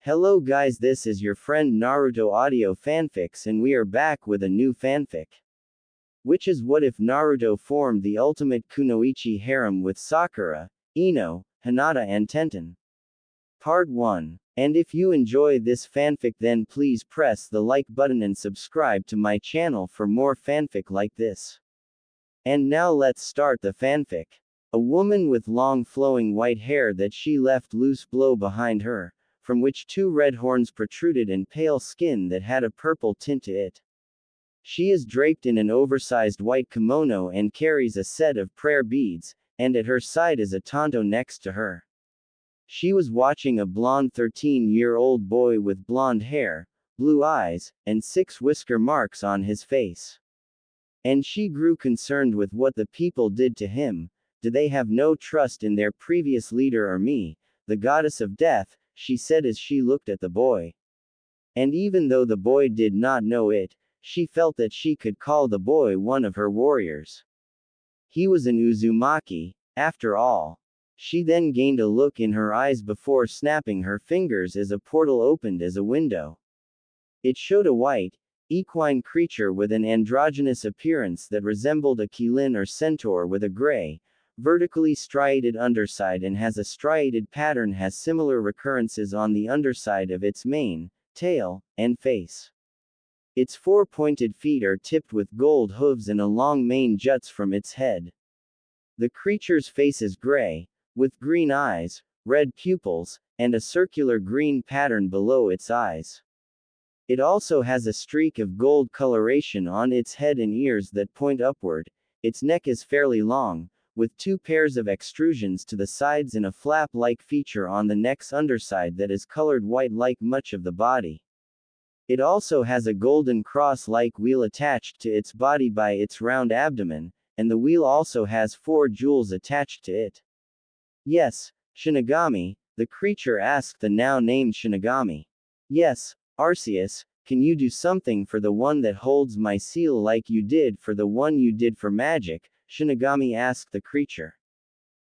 Hello guys, this is your friend Naruto Audio Fanfics and we are back with a new fanfic. Which is what if Naruto formed the ultimate Kunoichi Harem with Sakura, Ino, Hinata&Tenten. Part 1. And if you enjoy this fanfic then please press the like button and subscribe to my channel for more fanfic like this. And now let's start the fanfic. A woman with long flowing white hair that she left loose below behind her, from which two red horns protruded and pale skin that had a purple tint to it. She is draped in an oversized white kimono and carries a set of prayer beads, and at her side is a tanto next to her. She was watching a blonde 13-year-old boy with blonde hair, blue eyes, and 6 whisker marks on his face. And she grew concerned with what the people did to him. Do they have no trust in their previous leader or me, the goddess of death? She said as she looked at the boy. And even though the boy did not know it, she felt that she could call the boy one of her warriors. He was an Uzumaki, after all. She then gained a look in her eyes before snapping her fingers as a portal opened as a window. It showed a white, equine creature with an androgynous appearance that resembled a Qilin or centaur with a gray, vertically striated underside and has a striated pattern has similar recurrences on the underside of its mane, tail, and face. Its 4 pointed feet are tipped with gold hooves and a long mane juts from its head. The creature's face is gray, with green eyes, red pupils, and a circular green pattern below its eyes. It also has a streak of gold coloration on its head and ears that point upward. Its neck is fairly long, with 2 pairs of extrusions to the sides and a flap-like feature on the neck's underside that is colored white like much of the body. It also has a golden cross-like wheel attached to its body by its round abdomen, and the wheel also has 4 jewels attached to it. Yes, Shinigami, the creature asked the now-named Shinigami. Yes, Arceus, can you do something for the one that holds my seal like you did for the one you did for magic? Shinigami asked the creature.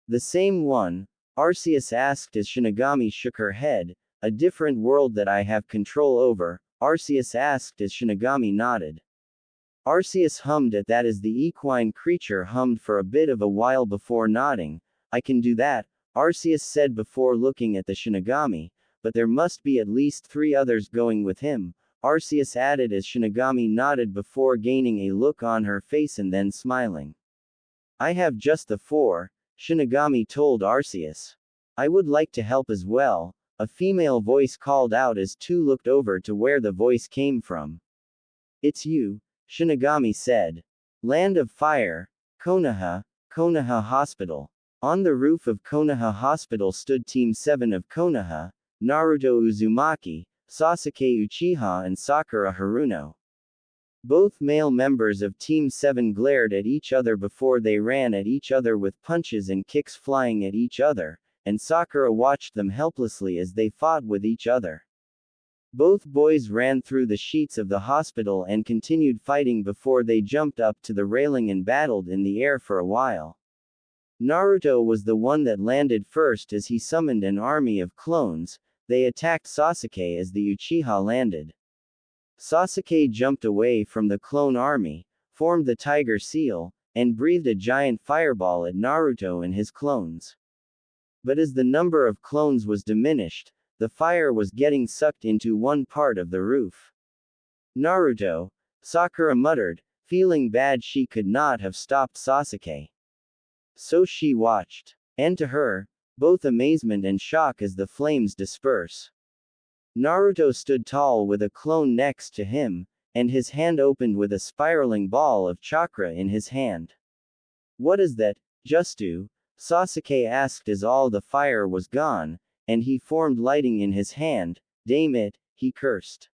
The same one, Arceus asked as Shinigami shook her head. A different world that I have control over, Arceus asked as Shinigami nodded. Arceus hummed at that as the equine creature hummed for a bit of a while before nodding. I can do that, Arceus said before looking at the Shinigami, but there must be at least 3 others going with him, Arceus added as Shinigami nodded before gaining a look on her face and then smiling. I have just the 4, Shinigami told Arceus. I would like to help as well, a female voice called out as 2 looked over to where the voice came from. It's you, Shinigami said. Land of Fire, Konoha, Konoha Hospital. On the roof of Konoha Hospital stood Team 7 of Konoha, Naruto Uzumaki, Sasuke Uchiha and Sakura Haruno. Both male members of Team 7 glared at each other before they ran at each other with punches and kicks flying at each other, and Sakura watched them helplessly as they fought with each other. Both boys ran through the sheets of the hospital and continued fighting before they jumped up to the railing and battled in the air for a while. Naruto was the one that landed first as he summoned an army of clones. They attacked Sasuke as the Uchiha landed. Sasuke jumped away from the clone army, formed the tiger seal, and breathed a giant fireball at Naruto and his clones. But as the number of clones was diminished, the fire was getting sucked into one part of the roof. Naruto, Sakura muttered, feeling bad she could not have stopped Sasuke. So she watched. And to her, both amazement and shock as the flames disperse. Naruto stood tall with a clone next to him, and his hand opened with a spiraling ball of chakra in his hand. What is that, Justu? Sasuke asked as all the fire was gone, and he formed lighting in his hand. Damn it, he cursed.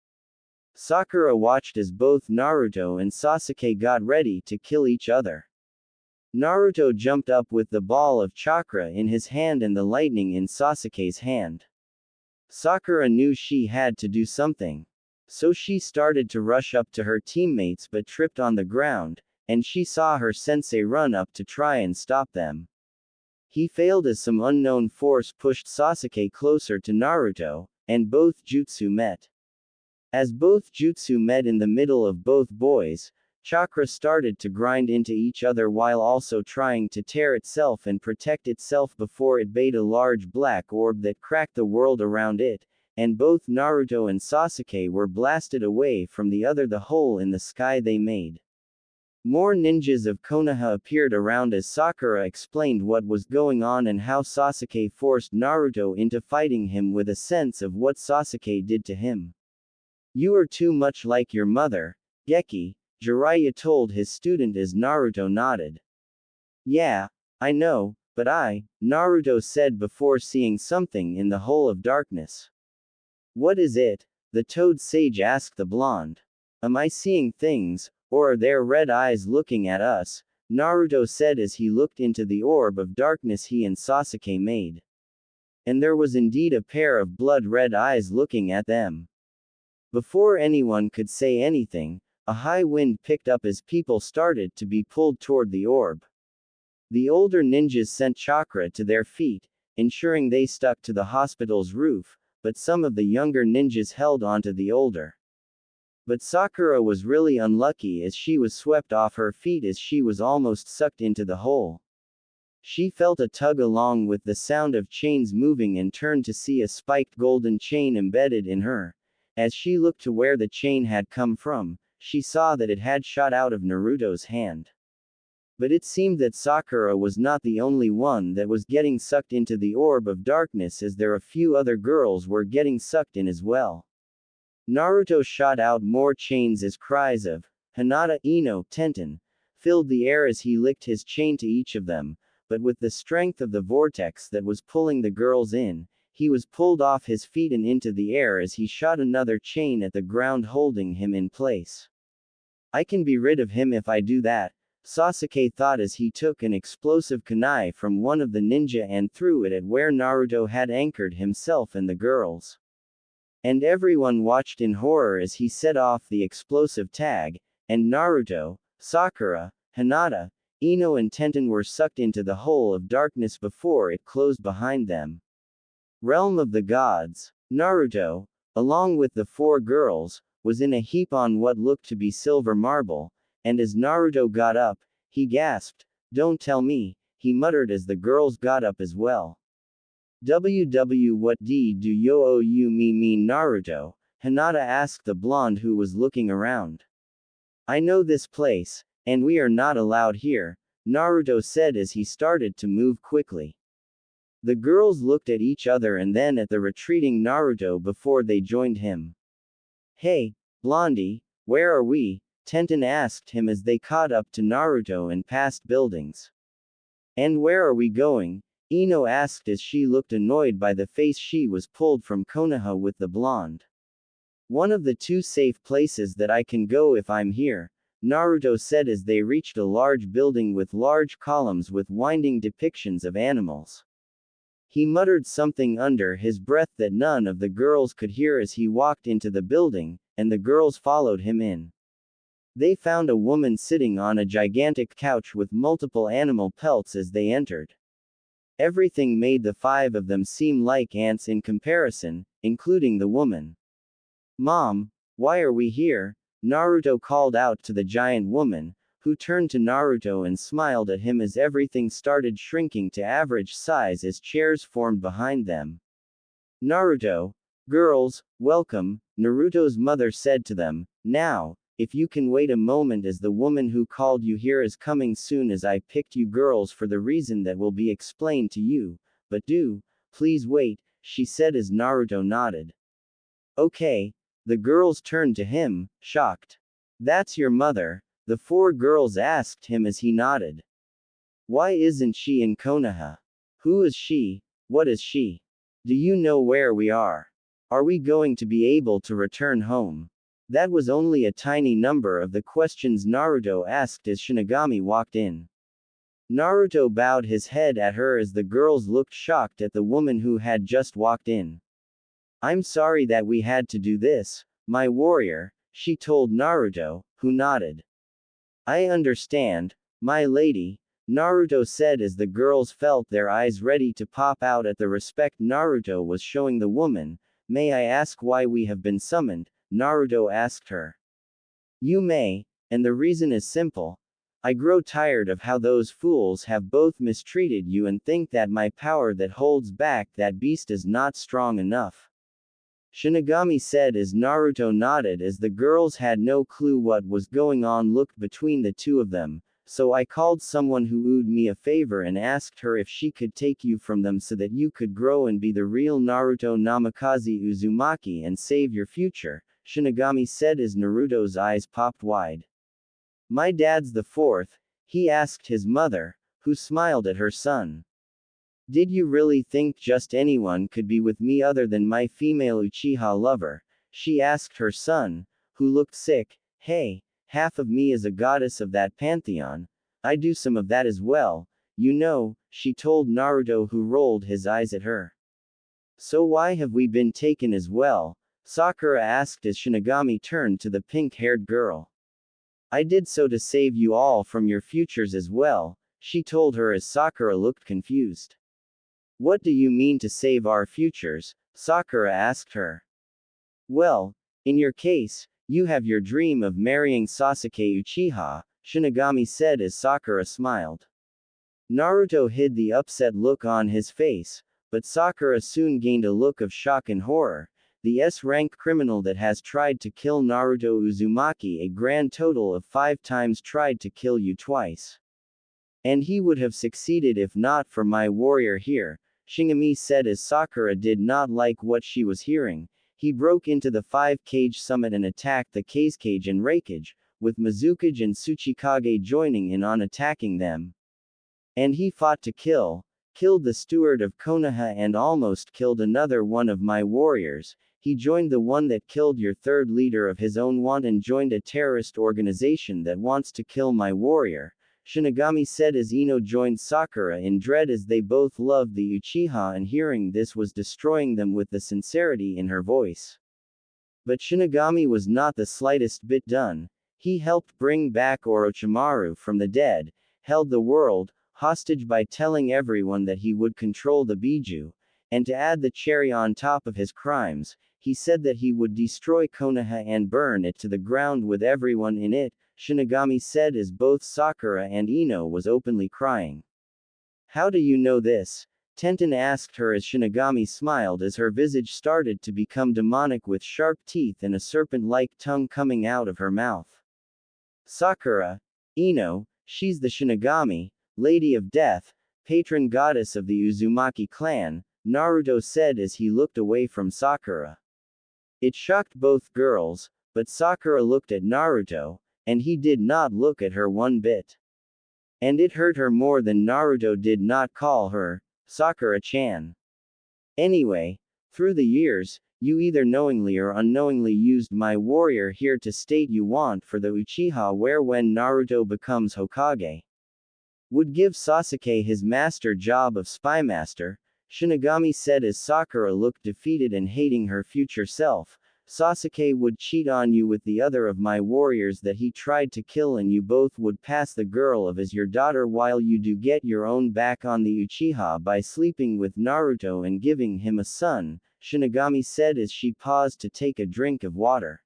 Sakura watched as both Naruto and Sasuke got ready to kill each other. Naruto jumped up with the ball of chakra in his hand and the lightning in Sasuke's hand. Sakura knew she had to do something. So she started to rush up to her teammates but tripped on the ground, and she saw her sensei run up to try and stop them. He failed as some unknown force pushed Sasuke closer to Naruto, and both jutsu met. As both jutsu met in the middle of both boys, chakra started to grind into each other while also trying to tear itself and protect itself before it bait a large black orb that cracked the world around it, and both Naruto and Sasuke were blasted away from the hole in the sky they made. More ninjas of Konoha appeared around as Sakura explained what was going on and how Sasuke forced Naruto into fighting him with a sense of what Sasuke did to him. "You are too much like your mother, Geki," Jiraiya told his student as Naruto nodded. "Yeah, I know, but Naruto said before seeing something in the hole of darkness. "What is it?" the toad sage asked the blonde. "Am I seeing things, or are there red eyes looking at us?" Naruto said as he looked into the orb of darkness he and Sasuke made. And there was indeed a pair of blood-red eyes looking at them. Before anyone could say anything, a high wind picked up as people started to be pulled toward the orb. The older ninjas sent chakra to their feet, ensuring they stuck to the hospital's roof, but some of the younger ninjas held onto the older. But Sakura was really unlucky as she was swept off her feet as she was almost sucked into the hole. She felt a tug along with the sound of chains moving and turned to see a spiked golden chain embedded in her. As she looked to where the chain had come from, she saw that it had shot out of Naruto's hand. But it seemed that Sakura was not the only one that was getting sucked into the orb of darkness as there a few other girls were getting sucked in as well. Naruto shot out more chains as cries of Hinata&Tenten filled the air as he licked his chain to each of them, but with the strength of the vortex that was pulling the girls in, he was pulled off his feet and into the air as he shot another chain at the ground holding him in place. "I can be rid of him if I do that," Sasuke thought as he took an explosive kunai from one of the ninja and threw it at where Naruto had anchored himself and the girls. And everyone watched in horror as he set off the explosive tag, and Naruto, Sakura, Hinata, Ino and Tenten were sucked into the hole of darkness before it closed behind them. Realm of the Gods. Naruto, along with the four girls, was in a heap on what looked to be silver marble, and as Naruto got up, he gasped, "Don't tell me," he muttered as the girls got up as well. What do you mean Naruto? Hinata asked the blonde who was looking around. "I know this place, and we are not allowed here," Naruto said as he started to move quickly. The girls looked at each other and then at the retreating Naruto before they joined him. "Hey, Blondie, where are we?" Tenten asked him as they caught up to Naruto and passed buildings. "And where are we going?" Ino asked as she looked annoyed by the face she was pulled from Konoha with the blonde. "One of the two safe places that I can go if I'm here," Naruto said as they reached a large building with large columns with winding depictions of animals. He muttered something under his breath that none of the girls could hear as he walked into the building, and the girls followed him in. They found a woman sitting on a gigantic couch with multiple animal pelts as they entered. Everything made the five of them seem like ants in comparison, including the woman. "Mom, why are we here?" Naruto called out to the giant woman, who turned to Naruto and smiled at him as everything started shrinking to average size as chairs formed behind them. "Naruto, girls, welcome," Naruto's mother said to them. "Now, if you can wait a moment as the woman who called you here is coming soon as I picked you girls for the reason that will be explained to you, but please wait," she said as Naruto nodded. "Okay." The girls turned to him, shocked. "That's your mother?" the four girls asked him as he nodded. "Why isn't she in Konoha? Who is she? What is she? Do you know where we are? Are we going to be able to return home?" That was only a tiny number of the questions Naruto asked as Shinigami walked in. Naruto bowed his head at her as the girls looked shocked at the woman who had just walked in. "I'm sorry that we had to do this, my warrior," she told Naruto, who nodded. "I understand, my lady," Naruto said as the girls felt their eyes ready to pop out at the respect Naruto was showing the woman, may I ask why we have been summoned? Naruto asked her. You may, and the reason is simple. I grow tired of how those fools have both mistreated you and think that my power that holds back that beast is not strong enough. Shinigami said as Naruto nodded as the girls had no clue what was going on looked between the two of them, so I called someone who owed me a favor and asked her if she could take you from them so that you could grow and be the real Naruto Namikaze Uzumaki and save your future, Shinigami said as Naruto's eyes popped wide. My dad's the fourth, he asked his mother, who smiled at her son. Did you really think just anyone could be with me other than my female Uchiha lover? She asked her son, who looked sick. Hey, half of me is a goddess of that pantheon. I do some of that as well, you know, she told Naruto, who rolled his eyes at her. So why have we been taken as well? Sakura asked as Shinigami turned to the pink-haired girl. I did so to save you all from your futures as well, she told her as Sakura looked confused. What do you mean to save our futures? Sakura asked her. Well, in your case, you have your dream of marrying Sasuke Uchiha, Shinigami said as Sakura smiled. Naruto hid the upset look on his face, but Sakura soon gained a look of shock and horror. The S-rank criminal that has tried to kill Naruto Uzumaki a grand total of 5 times tried to kill you twice. And he would have succeeded if not for my warrior here, Shinigami said as Sakura did not like what she was hearing. He broke into the 5-cage summit and attacked the Kazekage and Raikage, with Mizukage and Tsuchikage joining in on attacking them. And he fought to killed the steward of Konoha and almost killed another one of my warriors. He joined the one that killed your third leader of his own want and joined a terrorist organization that wants to kill my warrior, Shinigami said as Ino joined Sakura in dread as they both loved the Uchiha, and hearing this was destroying them with the sincerity in her voice. But Shinigami was not the slightest bit done. He helped bring back Orochimaru from the dead, held the world hostage by telling everyone that he would control the Biju, and to add the cherry on top of his crimes, he said that he would destroy Konoha and burn it to the ground with everyone in it, Shinigami said as both Sakura and Ino was openly crying. How do you know this? Tenten asked her as Shinigami smiled as her visage started to become demonic with sharp teeth and a serpent-like tongue coming out of her mouth. Sakura, Ino, she's the Shinigami, Lady of Death, patron goddess of the Uzumaki clan, Naruto said as he looked away from Sakura. It shocked both girls, but Sakura looked at Naruto, and he did not look at her one bit. And it hurt her more than Naruto did not call her Sakura-chan. Anyway, through the years, you either knowingly or unknowingly used my warrior here to state you want for the Uchiha, where when Naruto becomes Hokage, would give Sasuke his master job of spymaster, Shinigami said as Sakura looked defeated and hating her future self. Sasuke would cheat on you with the other of my warriors that he tried to kill, and you both would pass the girl of as your daughter while you do get your own back on the Uchiha by sleeping with Naruto and giving him a son, Shinigami said as she paused to take a drink of water.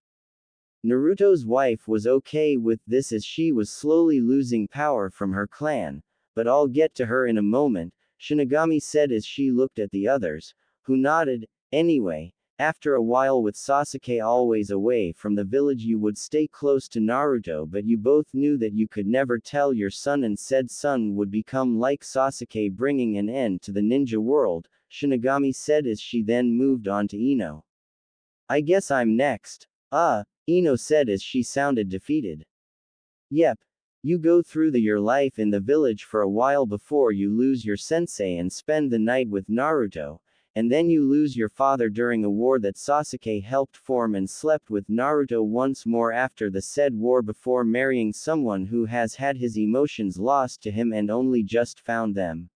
Naruto's wife was okay with this as she was slowly losing power from her clan, but I'll get to her in a moment, Shinigami said as she looked at the others, who nodded. Anyway, after a while with Sasuke always away from the village you would stay close to Naruto, but you both knew that you could never tell your son and said son would become like Sasuke, bringing an end to the ninja world, Shinigami said as she then moved on to Ino. I guess I'm next. Ino said as she sounded defeated. Yep. You go through your life in the village for a while before you lose your sensei and spend the night with Naruto, and then you lose your father during a war that Sasuke helped form and slept with Naruto once more after the said war before marrying someone who has had his emotions lost to him and only just found them.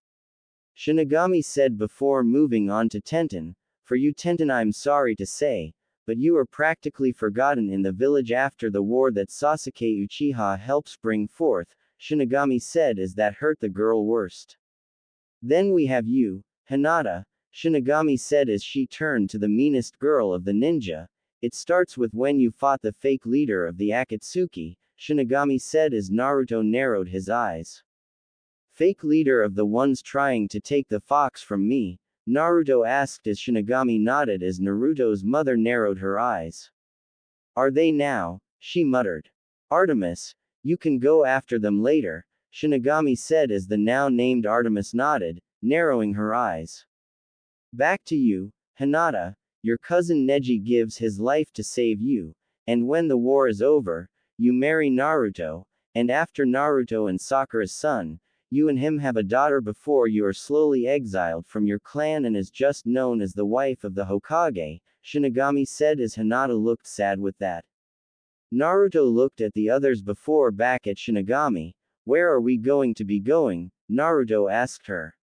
Shinigami said before moving on to Tenten. For you Tenten, I'm sorry to say, but you are practically forgotten in the village after the war that Sasuke Uchiha helps bring forth, Shinigami said as that hurt the girl worst. Then we have you, Hinata, Shinigami said as she turned to the meanest girl of the ninja. It starts with when you fought the fake leader of the Akatsuki, Shinigami said as Naruto narrowed his eyes. Fake leader of the ones trying to take the fox from me? Naruto asked as Shinigami nodded as Naruto's mother narrowed her eyes. Are they now? She muttered. Artemis, you can go after them later, Shinigami said as the now named Artemis nodded, narrowing her eyes. Back to you, Hinata, your cousin Neji gives his life to save you, and when the war is over, you marry Naruto, and after Naruto and Sakura's son, you and him have a daughter before you are slowly exiled from your clan and is just known as the wife of the Hokage, Shinigami said as Hinata looked sad with that. Naruto looked at the others before back at Shinigami. Where are we going to be going? Naruto asked her.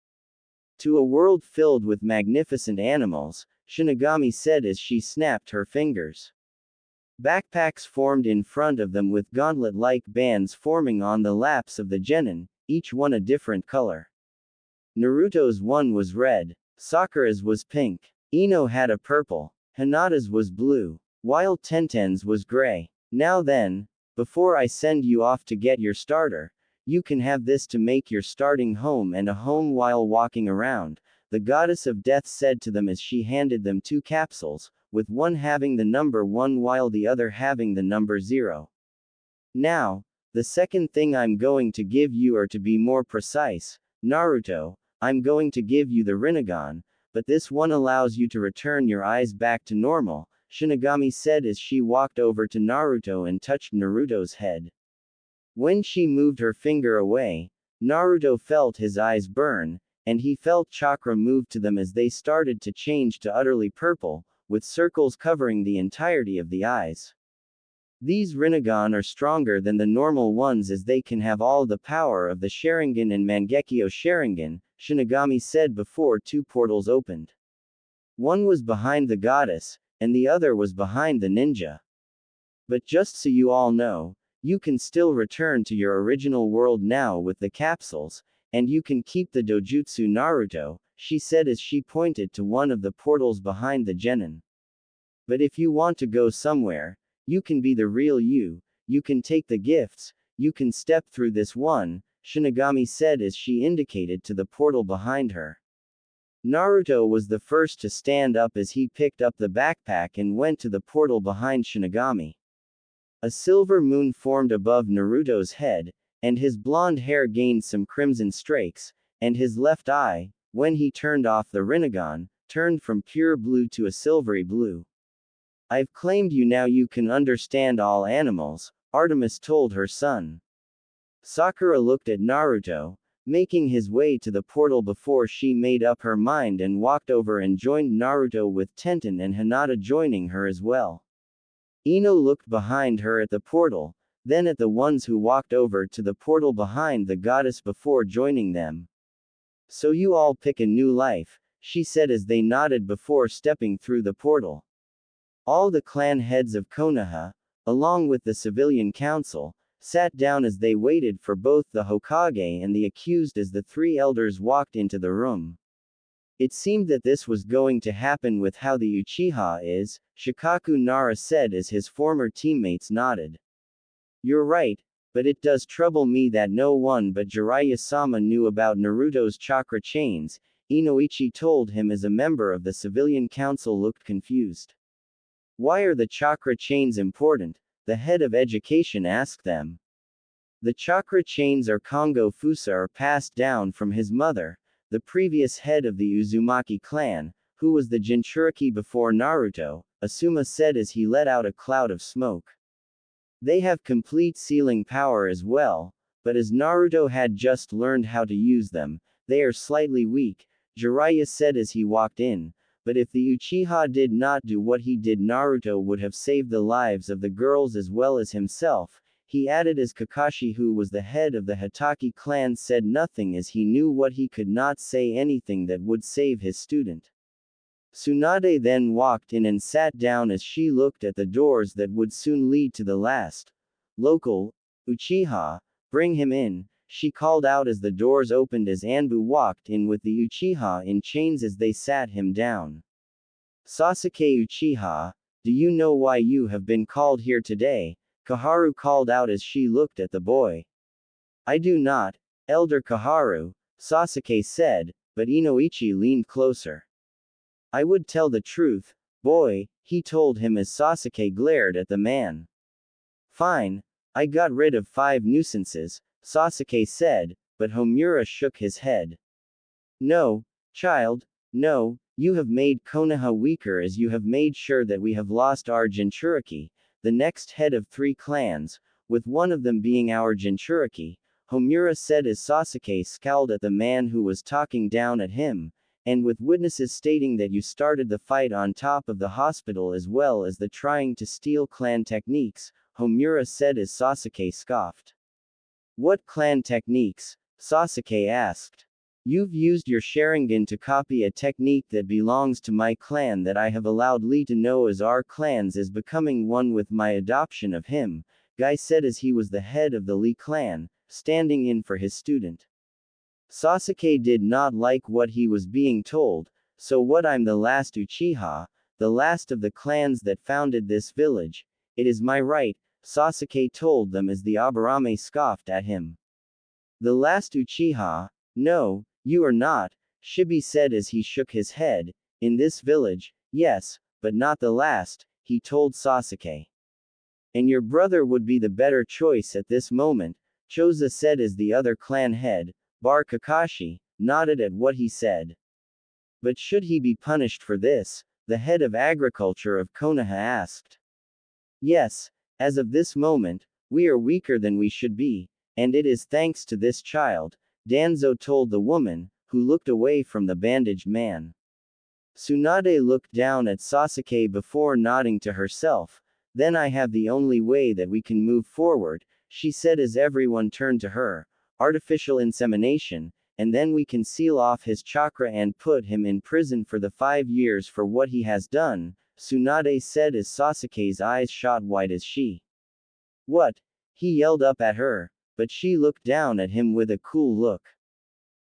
To a world filled with magnificent animals, Shinigami said as she snapped her fingers. Backpacks formed in front of them with gauntlet-like bands forming on the laps of the genin, each one a different color. Naruto's one was red, Sakura's was pink, Ino had a purple, Hinata's was blue, while Tenten's was gray. Now then, before I send you off to get your starter, you can have this to make your starting home and a home while walking around, the goddess of death said to them as she handed them 2 capsules, with one having the number 1 while the other having the number 0. Now, the second thing I'm going to give you, or to be more precise, Naruto, I'm going to give you the Rinnegan, but this one allows you to return your eyes back to normal, Shinigami said as she walked over to Naruto and touched Naruto's head. When she moved her finger away, Naruto felt his eyes burn, and he felt chakra move to them as they started to change to utterly purple, with circles covering the entirety of the eyes. These Rinnegan are stronger than the normal ones as they can have all the power of the Sharingan and Mangekyo Sharingan, Shinigami said before 2 portals opened. One was behind the goddess, and the other was behind the ninja. But just so you all know, you can still return to your original world now with the capsules, and you can keep the dojutsu Naruto, she said as she pointed to one of the portals behind the genin. But if you want to go somewhere, you can be the real you can take the gifts, you can step through this one, Shinigami said as she indicated to the portal behind her. Naruto was the first to stand up as he picked up the backpack and went to the portal behind Shinigami. A silver moon formed above Naruto's head, and his blonde hair gained some crimson streaks, and his left eye, when he turned off the Rinnegan, turned from pure blue to a silvery blue. I've claimed you, now you can understand all animals, Artemis told her son. Sakura looked at Naruto, making his way to the portal before she made up her mind and walked over and joined Naruto with Tenten and Hinata joining her as well. Ino looked behind her at the portal, then at the ones who walked over to the portal behind the goddess before joining them. So you all pick a new life, she said as they nodded before stepping through the portal. All the clan heads of Konoha, along with the civilian council, sat down as they waited for both the Hokage and the accused as the 3 elders walked into the room. It seemed that this was going to happen with how the Uchiha is, Shikaku Nara said as his former teammates nodded. You're right, but it does trouble me that no one but Jiraiya-sama knew about Naruto's chakra chains, Inoichi told him as a member of the civilian council looked confused. Why are the chakra chains important? The head of education asked them. The chakra chains or Kongo Fusa are passed down from his mother, the previous head of the Uzumaki clan, who was the Jinchuriki before Naruto, Asuma said as he let out a cloud of smoke. They have complete sealing power as well, but as Naruto had just learned how to use them, they are slightly weak, Jiraiya said as he walked in, but if the Uchiha did not do what he did, Naruto would have saved the lives of the girls as well as himself, he added as Kakashi, who was the head of the Hitaki clan, said nothing as he knew what he could not say anything that would save his student. Tsunade then walked in and sat down as she looked at the doors that would soon lead to the last local Uchiha. Bring him in, she called out as the doors opened as Anbu walked in with the Uchiha in chains as they sat him down. Sasuke Uchiha, do you know why you have been called here today? Kaharu called out as she looked at the boy. I do not, Elder Kaharu, Sasuke said, but Inoichi leaned closer. I would tell the truth, boy, he told him as Sasuke glared at the man. Fine, I got rid of 5 nuisances, Sasuke said, but Homura shook his head. No, child, no, you have made Konoha weaker as you have made sure that we have lost our Jinchuriki, the next head of 3 clans, with one of them being our Jinchuriki, Homura said as Sasuke scowled at the man who was talking down at him, and with witnesses stating that you started the fight on top of the hospital as well as the trying to steal clan techniques, Homura said as Sasuke scoffed. What clan techniques? Sasuke asked. You've used your Sharingan to copy a technique that belongs to my clan that I have allowed Lee to know as our clans is becoming one with my adoption of him, Guy said as he was the head of the Lee clan, standing in for his student. Sasuke did not like what he was being told, so what I'm the last Uchiha, the last of the clans that founded this village, it is my right, Sasuke told them as the Aburame scoffed at him. The last Uchiha? No, you are not, Shibi said as he shook his head, in this village, yes, but not the last, he told Sasuke. And your brother would be the better choice at this moment, Choza said as the other clan head, Bar Kakashi, nodded at what he said. But should he be punished for this? The head of agriculture of Konoha asked. Yes, as of this moment, we are weaker than we should be, and it is thanks to this child, Danzo told the woman, who looked away from the bandaged man. Tsunade looked down at Sasuke before nodding to herself. Then I have the only way that we can move forward, she said as everyone turned to her, artificial insemination, and then we can seal off his chakra and put him in prison for the 5 years for what he has done, Tsunade said as Sasuke's eyes shot wide as she. What? He yelled up at her, but she looked down at him with a cool look.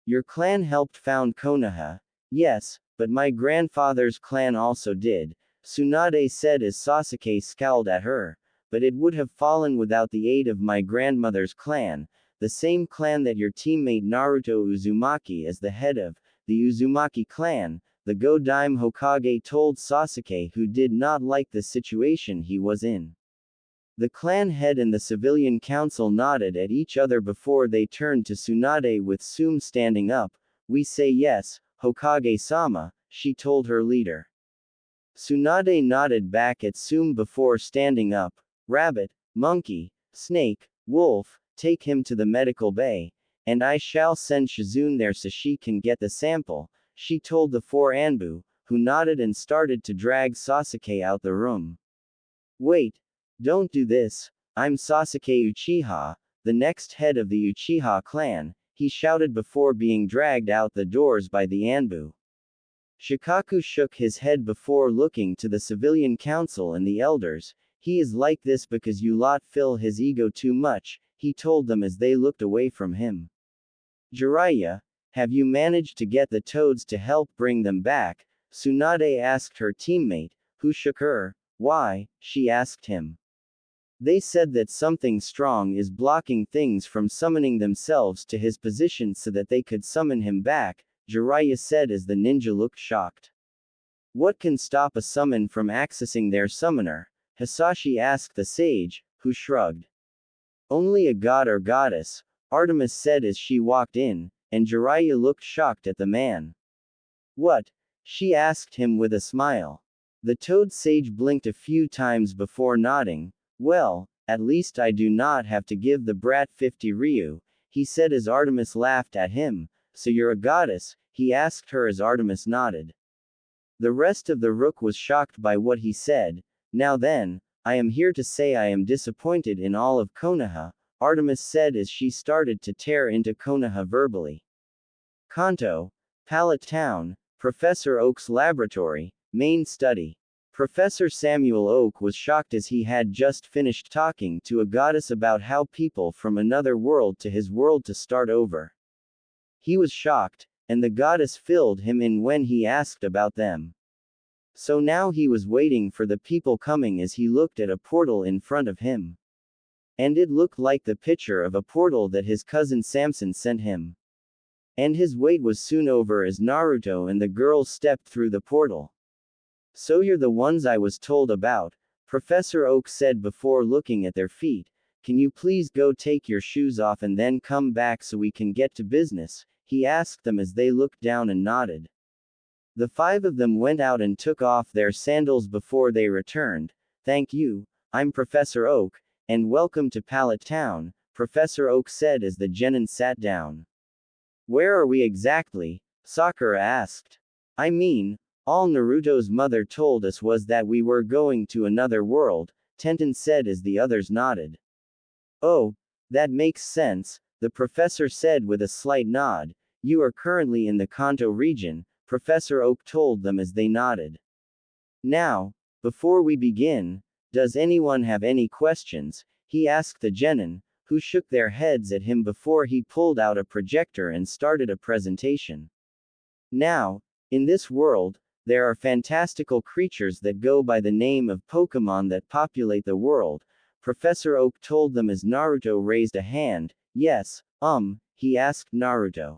Your clan helped found Konoha, yes, but my grandfather's clan also did, Tsunade said as Sasuke scowled at her, but it would have fallen without the aid of my grandmother's clan, the same clan that your teammate Naruto Uzumaki is the head of, the Uzumaki clan, the Go-Dime Hokage told Sasuke who did not like the situation he was in. The clan head and the civilian council nodded at each other before they turned to Tsunade with Tsume standing up. We say yes, Hokage-sama, she told her leader. Tsunade nodded back at Tsume before standing up. Rabbit, monkey, snake, wolf, take him to the medical bay, and I shall send Shizune there so she can get the sample, she told the 4 Anbu, who nodded and started to drag Sasuke out the room. Wait. Don't do this, I'm Sasuke Uchiha, the next head of the Uchiha clan, he shouted before being dragged out the doors by the Anbu. Shikaku shook his head before looking to the civilian council and the elders. He is like this because you lot fill his ego too much, he told them as they looked away from him. Jiraiya, have you managed to get the toads to help bring them back? Tsunade asked her teammate, who shook her. Why? She asked him. They said that something strong is blocking things from summoning themselves to his position so that they could summon him back, Jiraiya said as the ninja looked shocked. What can stop a summon from accessing their summoner? Hisashi asked the sage, who shrugged. Only a god or goddess, Artemis said as she walked in, and Jiraiya looked shocked at the man. What? She asked him with a smile. The toad sage blinked a few times before nodding. Well, at least I do not have to give the brat 50 ryu, he said as Artemis laughed at him. So you're a goddess, he asked her as Artemis nodded. The rest of the rook was shocked by what he said. Now then, I am here to say I am disappointed in all of Konoha, Artemis said as she started to tear into Konoha verbally. Kanto, Pallet Town, Professor Oak's laboratory, main study. Professor Samuel Oak was shocked as he had just finished talking to a goddess about how people from another world to his world to start over. He was shocked, and the goddess filled him in when he asked about them. So now he was waiting for the people coming as he looked at a portal in front of him. And it looked like the picture of a portal that his cousin Samson sent him. And his wait was soon over as Naruto and the girls stepped through the portal. So you're the ones I was told about, Professor Oak said before looking at their feet. Can you please go take your shoes off and then come back so we can get to business? He asked them as they looked down and nodded. The 5 of them went out and took off their sandals before they returned. Thank you, I'm Professor Oak, and welcome to Pallet Town, Professor Oak said as the genin sat down. Where are we exactly? Sakura asked. I mean, all Naruto's mother told us was that we were going to another world, Tenten said as the others nodded. Oh, that makes sense, the professor said with a slight nod. You are currently in the Kanto region, Professor Oak told them as they nodded. Now, before we begin, does anyone have any questions? He asked the genin, who shook their heads at him before he pulled out a projector and started a presentation. Now, in this world, there are fantastical creatures that go by the name of Pokemon that populate the world, Professor Oak told them as Naruto raised a hand. Yes, he asked Naruto.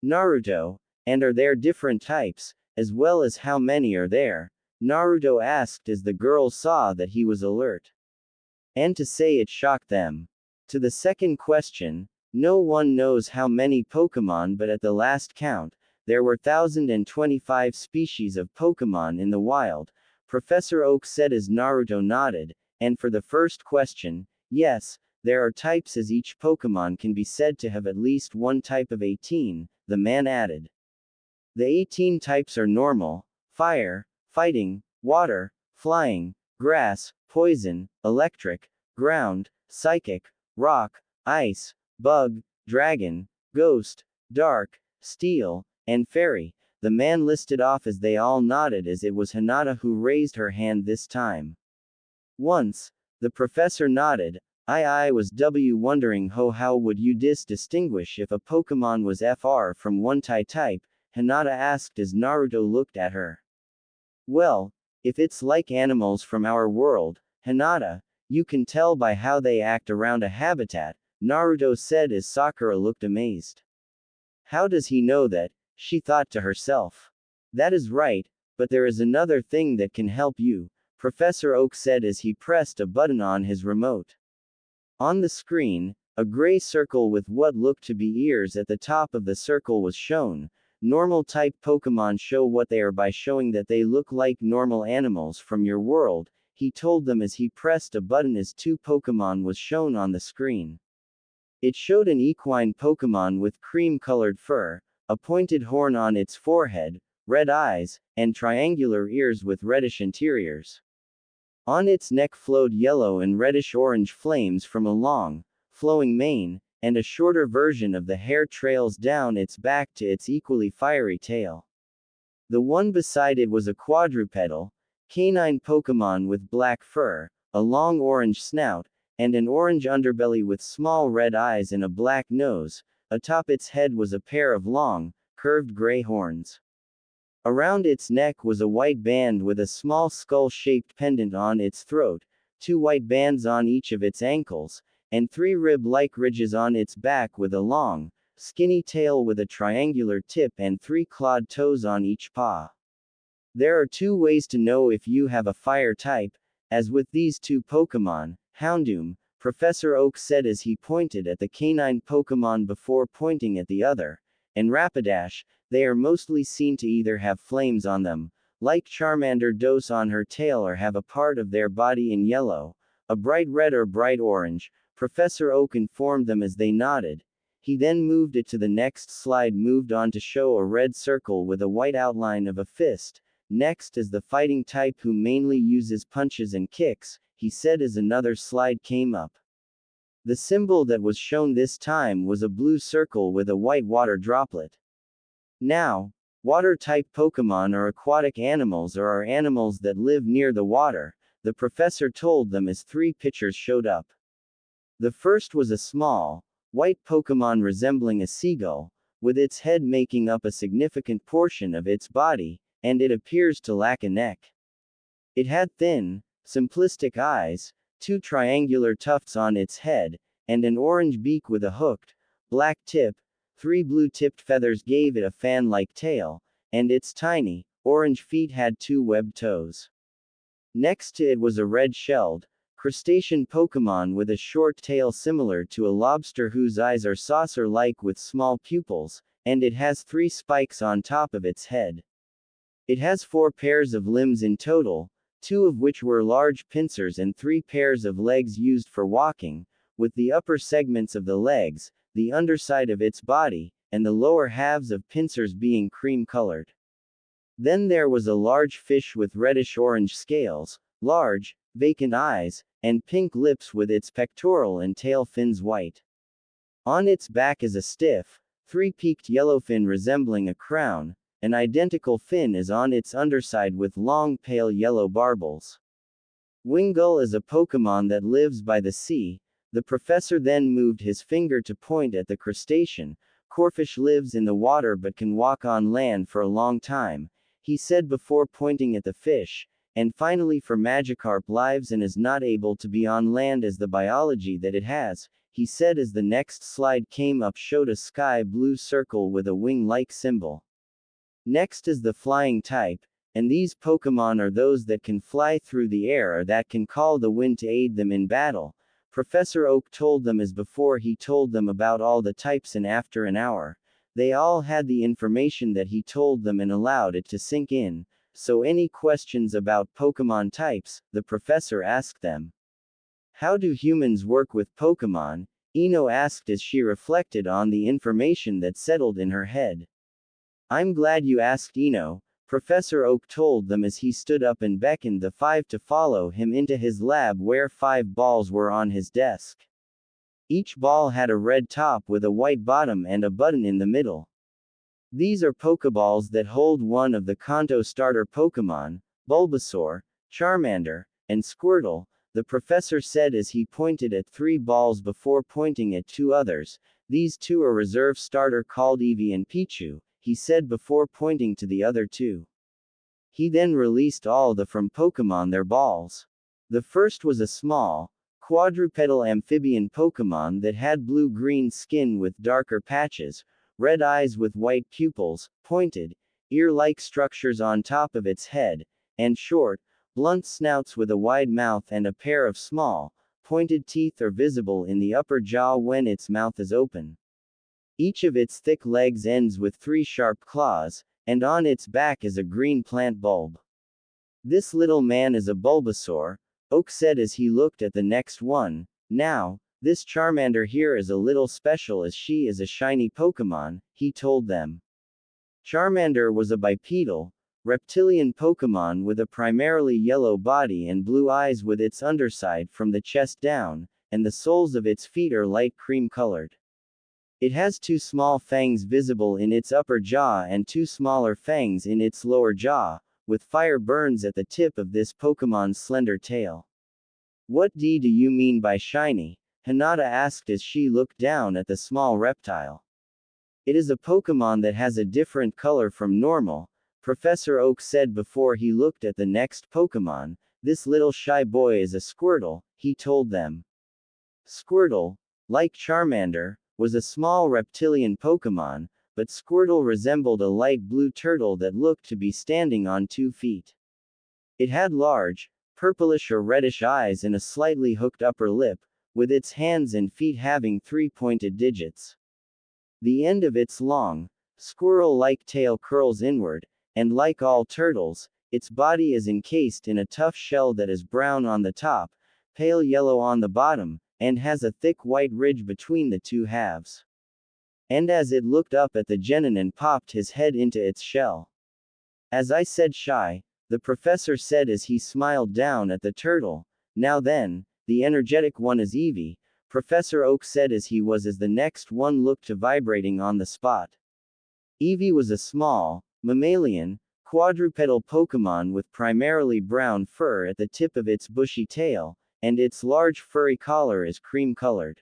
Naruto, and are there different types, as well as how many are there? Naruto asked as the girls saw that he was alert. And to say it shocked them. To the second question, no one knows how many Pokemon, but at the last count, there were 1,025 species of Pokemon in the wild, Professor Oak said as Naruto nodded, and for the first question, yes, there are types as each Pokemon can be said to have at least one type of 18, the man added. The 18 types are normal, fire, fighting, water, flying, grass, poison, electric, ground, psychic, rock, ice, bug, dragon, ghost, dark, steel, and fairy. The man listed off as they all nodded as it was Hinata who raised her hand this time. Once, the professor nodded. I was wondering how would you distinguish if a Pokemon was FR from one type, Hinata asked as Naruto looked at her. Well, if it's like animals from our world, Hinata, you can tell by how they act around a habitat, Naruto said as Sakura looked amazed. How does he know that? She thought to herself. That is right, but there is another thing that can help you, Professor Oak said as he pressed a button on his remote. On the screen, a gray circle with what looked to be ears at the top of the circle was shown. Normal type Pokemon show what they are by showing that they look like normal animals from your world, he told them as he pressed a button as 2 Pokemon was shown on the screen. It showed an equine Pokemon with cream-colored fur, a pointed horn on its forehead, red eyes, and triangular ears with reddish interiors. On its neck flowed yellow and reddish-orange flames from a long, flowing mane, and a shorter version of the hair trails down its back to its equally fiery tail. The one beside it was a quadrupedal, canine Pokemon with black fur, a long orange snout, and an orange underbelly with small red eyes and a black nose. Atop its head was a pair of long, curved gray horns. Around its neck was a white band with a small skull-shaped pendant on its throat, 2 white bands on each of its ankles, and 3 rib-like ridges on its back with a long, skinny tail with a triangular tip and 3 clawed toes on each paw. There are 2 ways to know if you have a fire type, as with these 2 Pokemon, Houndoom, Professor Oak said as he pointed at the canine Pokemon before pointing at the other, and Rapidash. They are mostly seen to either have flames on them, like Charmander does on her tail, or have a part of their body in yellow, a bright red or bright orange, Professor Oak informed them as they nodded. He then moved it to the next slide, moved on to show a red circle with a white outline of a fist. Next is the fighting type who mainly uses punches and kicks, he said as another slide came up. The symbol that was shown this time was a blue circle with a white water droplet. Now, Water-type Pokemon are aquatic animals or are animals that live near the water, the professor told them as three pictures showed up. The first was a small, white Pokemon resembling a seagull, with its head making up a significant portion of its body, and it appears to lack a neck. It had thin, simplistic eyes, two triangular tufts on its head, and an orange beak with a hooked, black tip. Three blue-tipped feathers gave it a fan-like tail, and its tiny, orange feet had two webbed toes. Next to it was a red-shelled, crustacean Pokemon with a short tail similar to a lobster whose eyes are saucer-like with small pupils, and it has three spikes on top of its head. It has 4 pairs of limbs in total, 2 of which were large pincers and 3 pairs of legs used for walking, with the upper segments of the legs, the underside of its body, and the lower halves of pincers being cream-colored. Then there was a large fish with reddish-orange scales, large, vacant eyes, and pink lips with its pectoral and tail fins white. On its back is a stiff, 3-peaked yellowfin resembling a crown. An identical fin is on its underside with long pale yellow barbels. Wingull is a Pokemon that lives by the sea. The professor then moved his finger to point at the crustacean. Corfish lives in the water but can walk on land for a long time, he said before pointing at the fish, and finally for Magikarp lives and is not able to be on land as the biology that it has, he said as the next slide came up showed a sky blue circle with a wing-like symbol. Next is the flying type, and these Pokemon are those that can fly through the air or that can call the wind to aid them in battle. Professor Oak told them as before he told them about all the types, and after an hour, they all had the information that he told them and allowed it to sink in. So any questions about Pokemon types, the professor asked them. How do humans work with Pokemon? Ino asked as she reflected on the information that settled in her head. I'm glad you asked, Ino, Professor Oak told them as he stood up and beckoned the 5 to follow him into his lab where 5 balls were on his desk. Each ball had a red top with a white bottom and a button in the middle. These are Pokeballs that hold one of the Kanto starter Pokemon, Bulbasaur, Charmander, and Squirtle, the professor said as he pointed at 3 balls before pointing at 2 others. These 2 are reserve starter called Eevee and Pichu, he said before pointing to the other 2. He then released all the from Pokemon their balls. The first was a small, quadrupedal amphibian Pokemon that had blue-green skin with darker patches, red eyes with white pupils, pointed, ear-like structures on top of its head, and short, blunt snouts with a wide mouth and a pair of small, pointed teeth are visible in the upper jaw when its mouth is open. Each of its thick legs ends with 3 sharp claws, and on its back is a green plant bulb. This little man is a Bulbasaur, Oak said as he looked at the next one. Now, this Charmander here is a little special as she is a shiny Pokemon, he told them. Charmander was a bipedal, reptilian Pokemon with a primarily yellow body and blue eyes with its underside from the chest down, and the soles of its feet are light cream-colored. It has 2 small fangs visible in its upper jaw and 2 smaller fangs in its lower jaw, with fire burns at the tip of this Pokemon's slender tail. What do you mean by shiny? Hinata asked as she looked down at the small reptile. It is a Pokemon that has a different color from normal, Professor Oak said before he looked at the next Pokemon. This little shy boy is a Squirtle, he told them. Squirtle, like Charmander, was a small reptilian Pokemon, but Squirtle resembled a light blue turtle that looked to be standing on 2 feet. It had large, purplish or reddish eyes and a slightly hooked upper lip, with its hands and feet having 3 pointed digits. The end of its long, squirrel-like tail curls inward, and like all turtles, its body is encased in a tough shell that is brown on the top, pale yellow on the bottom, and has a thick white ridge between the 2 halves. And as it looked up at the Genin and popped his head into its shell. As I said, shy, the professor said as he smiled down at the turtle. Now then, the energetic one is Eevee, Professor Oak said as he was as the next one looked to vibrating on the spot. Eevee was a small, Mammalian, quadrupedal Pokemon with primarily brown fur at the tip of its bushy tail, and its large furry collar is cream-colored.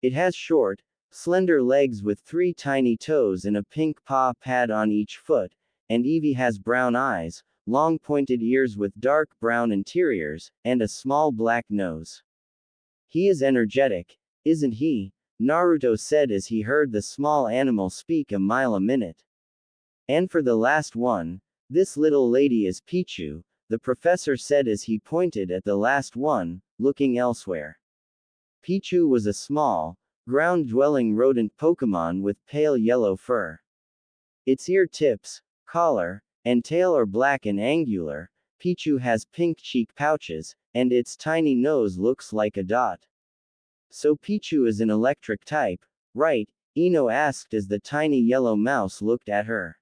It has short, slender legs with 3 tiny toes and a pink paw pad on each foot, and Eevee has brown eyes, long pointed ears with dark brown interiors, and a small black nose. He is energetic, isn't he? Naruto said as he heard the small animal speak a mile a minute. And for the last one, this little lady is Pichu, the professor said as he pointed at the last one, looking elsewhere. Pichu was a small, ground-dwelling rodent Pokemon with pale yellow fur. Its ear tips, collar, and tail are black and angular. Pichu has pink cheek pouches, and its tiny nose looks like a dot. So Pichu is an electric type, right? Ino asked as the tiny yellow mouse looked at her.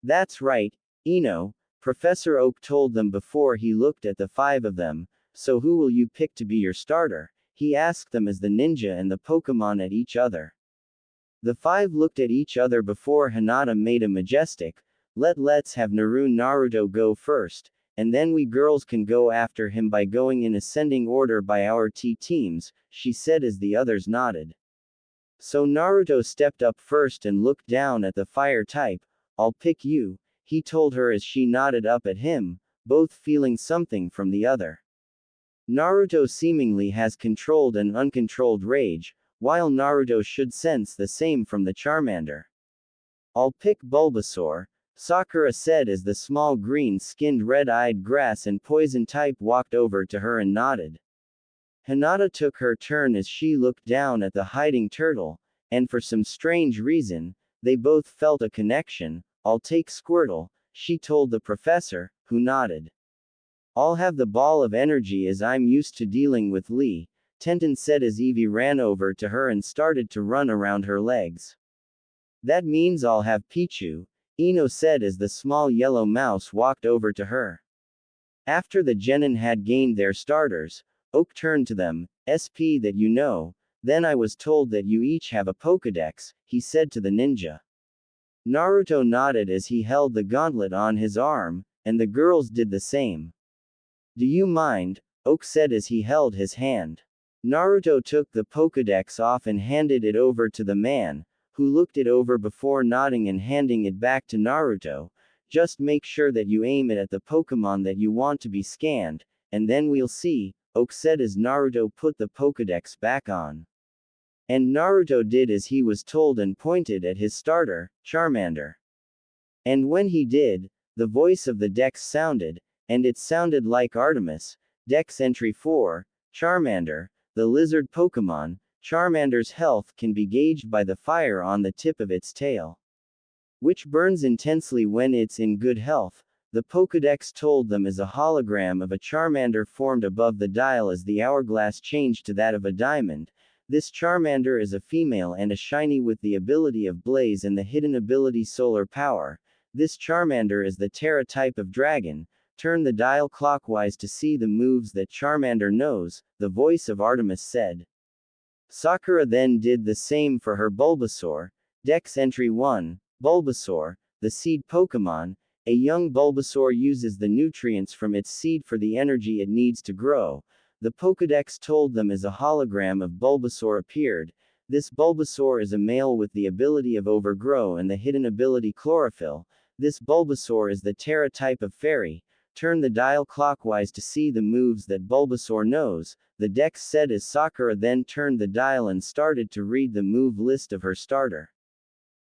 That's right, Ino, Professor Oak told them before he looked at the 5 of them. So who will you pick to be your starter? He asked them as the ninja and the Pokemon at each other. The 5 looked at each other before Hinata made a majestic, let's have Naruto go first, and then we girls can go after him by going in ascending order by our teams, she said as the others nodded. So Naruto stepped up first and looked down at the fire type. I'll pick you, he told her as she nodded up at him, both feeling something from the other. Naruto seemingly has controlled and uncontrolled rage, while Naruto should sense the same from the Charmander. I'll pick Bulbasaur, Sakura said as the small green-skinned red-eyed grass and poison type walked over to her and nodded. Hinata took her turn as she looked down at the hiding turtle, and for some strange reason, they both felt a connection. I'll take Squirtle, she told the professor, who nodded. I'll have the ball of energy as I'm used to dealing with Lee, Tenten said as Eevee ran over to her and started to run around her legs. That means I'll have Pichu, Ino said as the small yellow mouse walked over to her. After the genin had gained their starters, Oak turned to them, SP that you know, then I was told that you each have a Pokédex, he said to the ninja. Naruto nodded as he held the gauntlet on his arm, and the girls did the same. Do you mind? Oak said as he held his hand. Naruto took the Pokédex off and handed it over to the man, who looked it over before nodding and handing it back to Naruto. Just make sure that you aim it at the Pokémon that you want to be scanned, and then we'll see, Oak said as Naruto put the Pokédex back on. And Naruto did as he was told and pointed at his starter, Charmander. And when he did, the voice of the Dex sounded, and it sounded like Artemis. Dex Entry 4, Charmander, the lizard Pokemon. Charmander's health can be gauged by the fire on the tip of its tail, which burns intensely when it's in good health. The Pokédex told them as a hologram of a Charmander formed above the dial as the hourglass changed to that of a diamond. This Charmander is a female and a shiny with the ability of Blaze and the hidden ability Solar Power. This Charmander is the Terra type of dragon. Turn the dial clockwise to see the moves that Charmander knows, the voice of Artemis said. Sakura then did the same for her Bulbasaur. Dex Entry 1, Bulbasaur, the seed Pokemon. A young Bulbasaur uses the nutrients from its seed for the energy it needs to grow. The Pokédex told them as a hologram of Bulbasaur appeared. This Bulbasaur is a male with the ability of Overgrow and the hidden ability Chlorophyll. This Bulbasaur is the Terra type of fairy. Turn the dial clockwise to see the moves that Bulbasaur knows, the Dex said as Sakura then turned the dial and started to read the move list of her starter.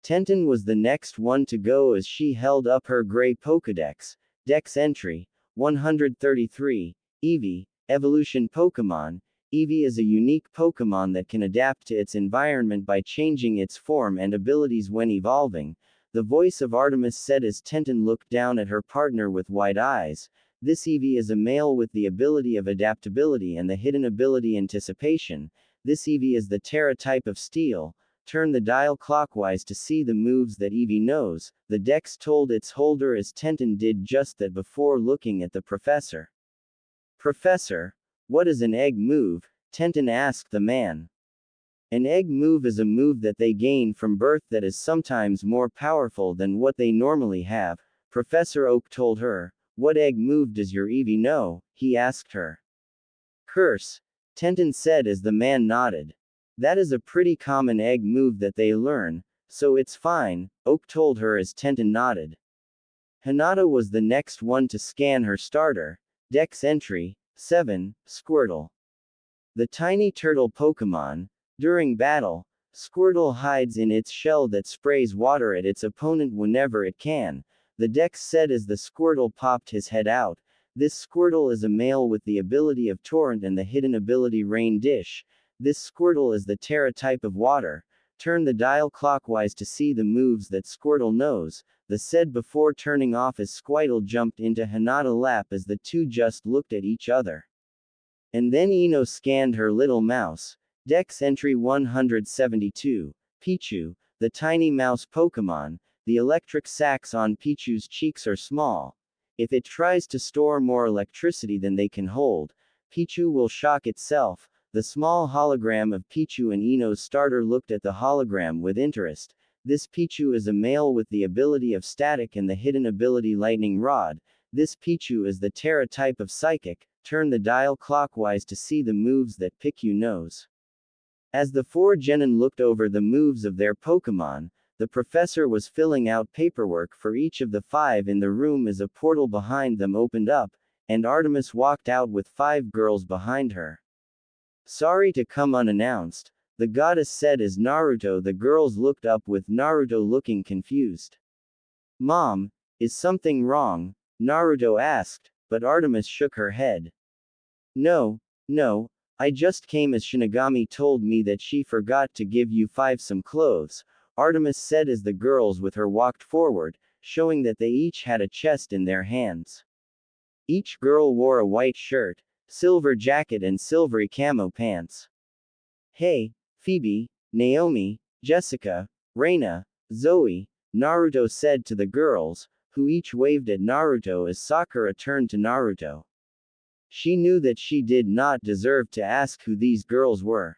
Tenten was the next one to go as she held up her gray Pokédex. Dex Entry 133, Eevee, Evolution Pokemon. Eevee is a unique Pokemon that can adapt to its environment by changing its form and abilities when evolving. The voice of Artemis said as Tenten looked down at her partner with wide eyes. This Eevee is a male with the ability of adaptability and the hidden ability Anticipation. This Eevee is the Terra type of Steel. Turn the dial clockwise to see the moves that Eevee knows, the Dex told its holder as Tenten did just that before looking at the professor. Professor, what is an egg move? Tenten asked the man. An egg move is a move that they gain from birth that is sometimes more powerful than what they normally have, Professor Oak told her. What egg move does your Eevee know? He asked her. Curse, Tenten said as the man nodded. That is a pretty common egg move that they learn, so it's fine, Oak told her as Tenten nodded. Hinata was the next one to scan her starter. Dex entry 7, Squirtle. The tiny turtle Pokemon. During battle, Squirtle hides in its shell that sprays water at its opponent whenever it can, the Dex said as the Squirtle popped his head out. This Squirtle is a male with the ability of Torrent and the hidden ability Rain Dish. This Squirtle is the Terra type of water. Turn the dial clockwise to see the moves that Squirtle knows, the said before turning off as Squirtle jumped into Hinata's lap as the two just looked at each other. And then Ino scanned her little mouse. Dex entry 172. Pichu, the tiny mouse Pokemon. The electric sacs on Pichu's cheeks are small. If it tries to store more electricity than they can hold, Pichu will shock itself. The small hologram of Pichu and Ino's starter looked at the hologram with interest. This Pichu is a male with the ability of Static and the hidden ability Lightning Rod. This Pichu is the Terra type of Psychic. Turn the dial clockwise to see the moves that Pichu knows. As the four genin looked over the moves of their Pokemon, the professor was filling out paperwork for each of the 5 in the room as a portal behind them opened up, and Artemis walked out with 5 girls behind her. Sorry to come unannounced, the goddess said as Naruto. The girls looked up with Naruto looking confused. Mom, is something wrong? Naruto asked, but Artemis shook her head. No, I just came as Shinigami told me that she forgot to give you 5 some clothes, Artemis said as the girls with her walked forward, showing that they each had a chest in their hands. Each girl wore a white shirt, silver jacket and silvery camo pants. Hey, Phoebe, Naomi, Jessica, Reina, Zoe, Naruto said to the girls, who each waved at Naruto as Sakura turned to Naruto. She knew that she did not deserve to ask who these girls were.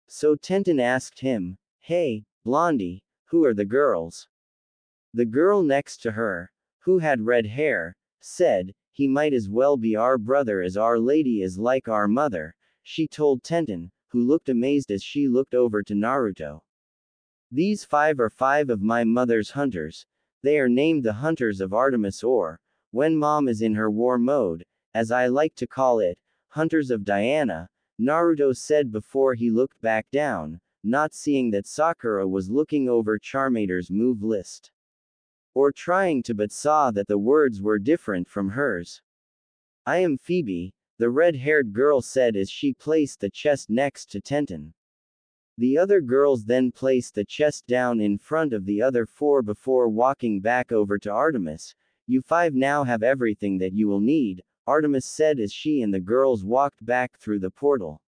So Tenten asked him, Hey, Blondie, who are the girls? The girl next to her, who had red hair, said, he might as well be our brother as Our Lady is like our mother, she told Tenten, who looked amazed as she looked over to Naruto. These 5 are 5 of my mother's hunters. They are named the Hunters of Artemis, or, when Mom is in her war mode, as I like to call it, Hunters of Diana, Naruto said before he looked back down, not seeing that Sakura was looking over Charmader's move list. Or trying to, but saw that the words were different from hers. I am Phoebe, the red-haired girl said as she placed the chest next to Tenten. The other girls then placed the chest down in front of the other 4 before walking back over to Artemis. You 5 now have everything that you will need, Artemis said as she and the girls walked back through the portal.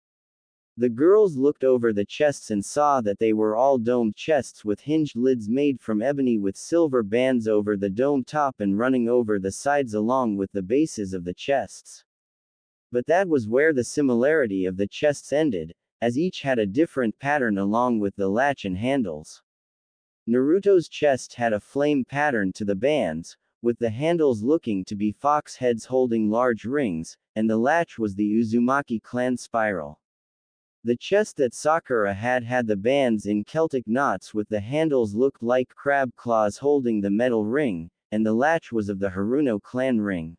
The girls looked over the chests and saw that they were all domed chests with hinged lids made from ebony with silver bands over the dome top and running over the sides along with the bases of the chests. But that was where the similarity of the chests ended, as each had a different pattern along with the latch and handles. Naruto's chest had a flame pattern to the bands, with the handles looking to be fox heads holding large rings, and the latch was the Uzumaki clan spiral. The chest that Sakura had the bands in Celtic knots with the handles looked like crab claws holding the metal ring, and the latch was of the Haruno clan ring.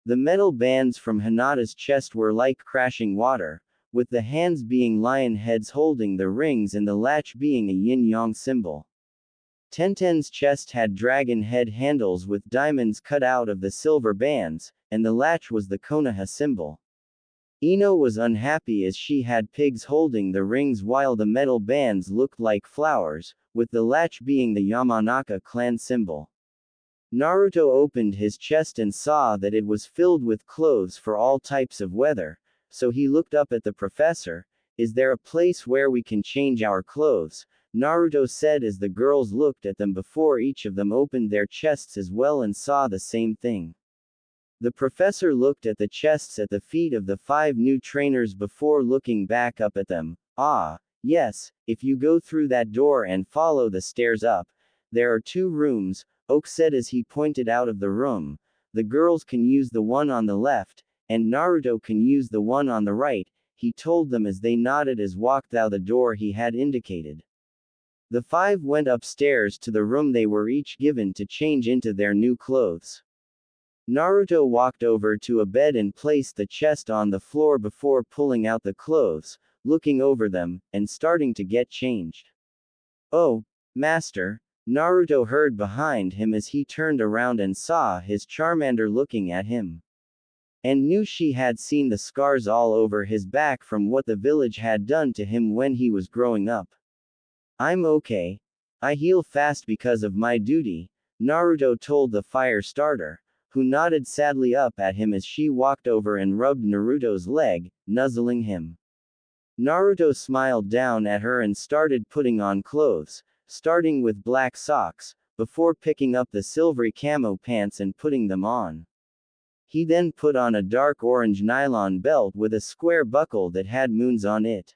The metal bands from Hinata's chest were like crashing water, with the hands being lion heads holding the rings and the latch being a yin-yang symbol. Tenten's chest had dragon head handles with diamonds cut out of the silver bands, and the latch was the Konoha symbol. Ino was unhappy as she had pigs holding the rings while the metal bands looked like flowers, with the latch being the Yamanaka clan symbol. Naruto opened his chest and saw that it was filled with clothes for all types of weather, so he looked up at the professor. Is there a place where we can change our clothes? Naruto said as the girls looked at them before each of them opened their chests as well and saw the same thing. The professor looked at the chests at the feet of the 5 new trainers before looking back up at them. Ah, Yes, if you go through that door and follow the stairs up, there are 2 rooms, Oak said as he pointed out of the room. The girls can use the one on the left, and Naruto can use the one on the right, he told them as they nodded as walked through the door he had indicated. The 5 went upstairs to the room they were each given to change into their new clothes. Naruto walked over to a bed and placed the chest on the floor before pulling out the clothes, looking over them, and starting to get changed. Oh, Master, Naruto heard behind him as he turned around and saw his Charmander looking at him. And knew she had seen the scars all over his back from what the village had done to him when he was growing up. I'm okay. I heal fast because of my duty, Naruto told the fire starter, who nodded sadly up at him as she walked over and rubbed Naruto's leg, nuzzling him. Naruto smiled down at her and started putting on clothes, starting with black socks, before picking up the silvery camo pants and putting them on. He then put on a dark orange nylon belt with a square buckle that had moons on it.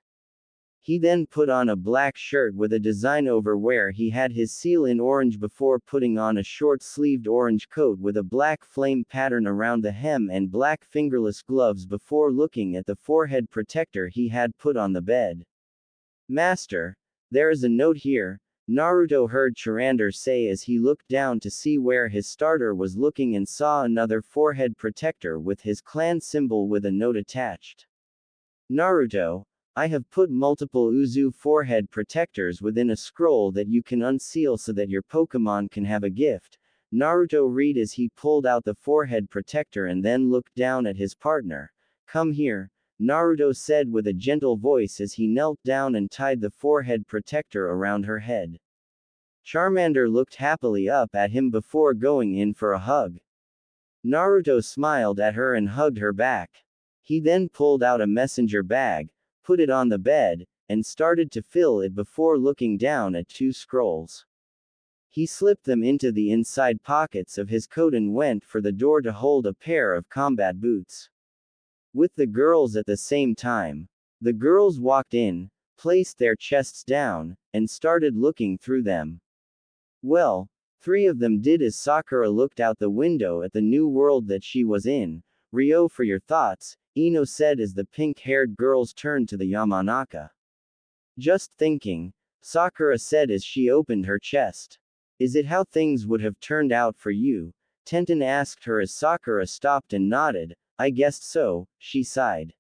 He then put on a black shirt with a design over where he had his seal in orange before putting on a short-sleeved orange coat with a black flame pattern around the hem and black fingerless gloves before looking at the forehead protector he had put on the bed. Master, there is a note here, Naruto heard Charander say as he looked down to see where his starter was looking and saw another forehead protector with his clan symbol with a note attached. Naruto, I have put multiple Uzu forehead protectors within a scroll that you can unseal so that your Pokemon can have a gift, Naruto read as he pulled out the forehead protector and then looked down at his partner. Come here, Naruto said with a gentle voice as he knelt down and tied the forehead protector around her head. Charmander looked happily up at him before going in for a hug. Naruto smiled at her and hugged her back. He then pulled out a messenger bag, put it on the bed, and started to fill it before looking down at 2 scrolls. He slipped them into the inside pockets of his coat and went for the door to hold a pair of combat boots. With the girls at the same time, the girls walked in, placed their chests down, and started looking through them. Well, 3 of them did as Sakura looked out the window at the new world that she was in. Ryo, for your thoughts, Ino said as the pink-haired girls turned to the Yamanaka. Just thinking, Sakura said as she opened her chest. Is it how things would have turned out for you? Tenten asked her as Sakura stopped and nodded. I guessed so, she sighed.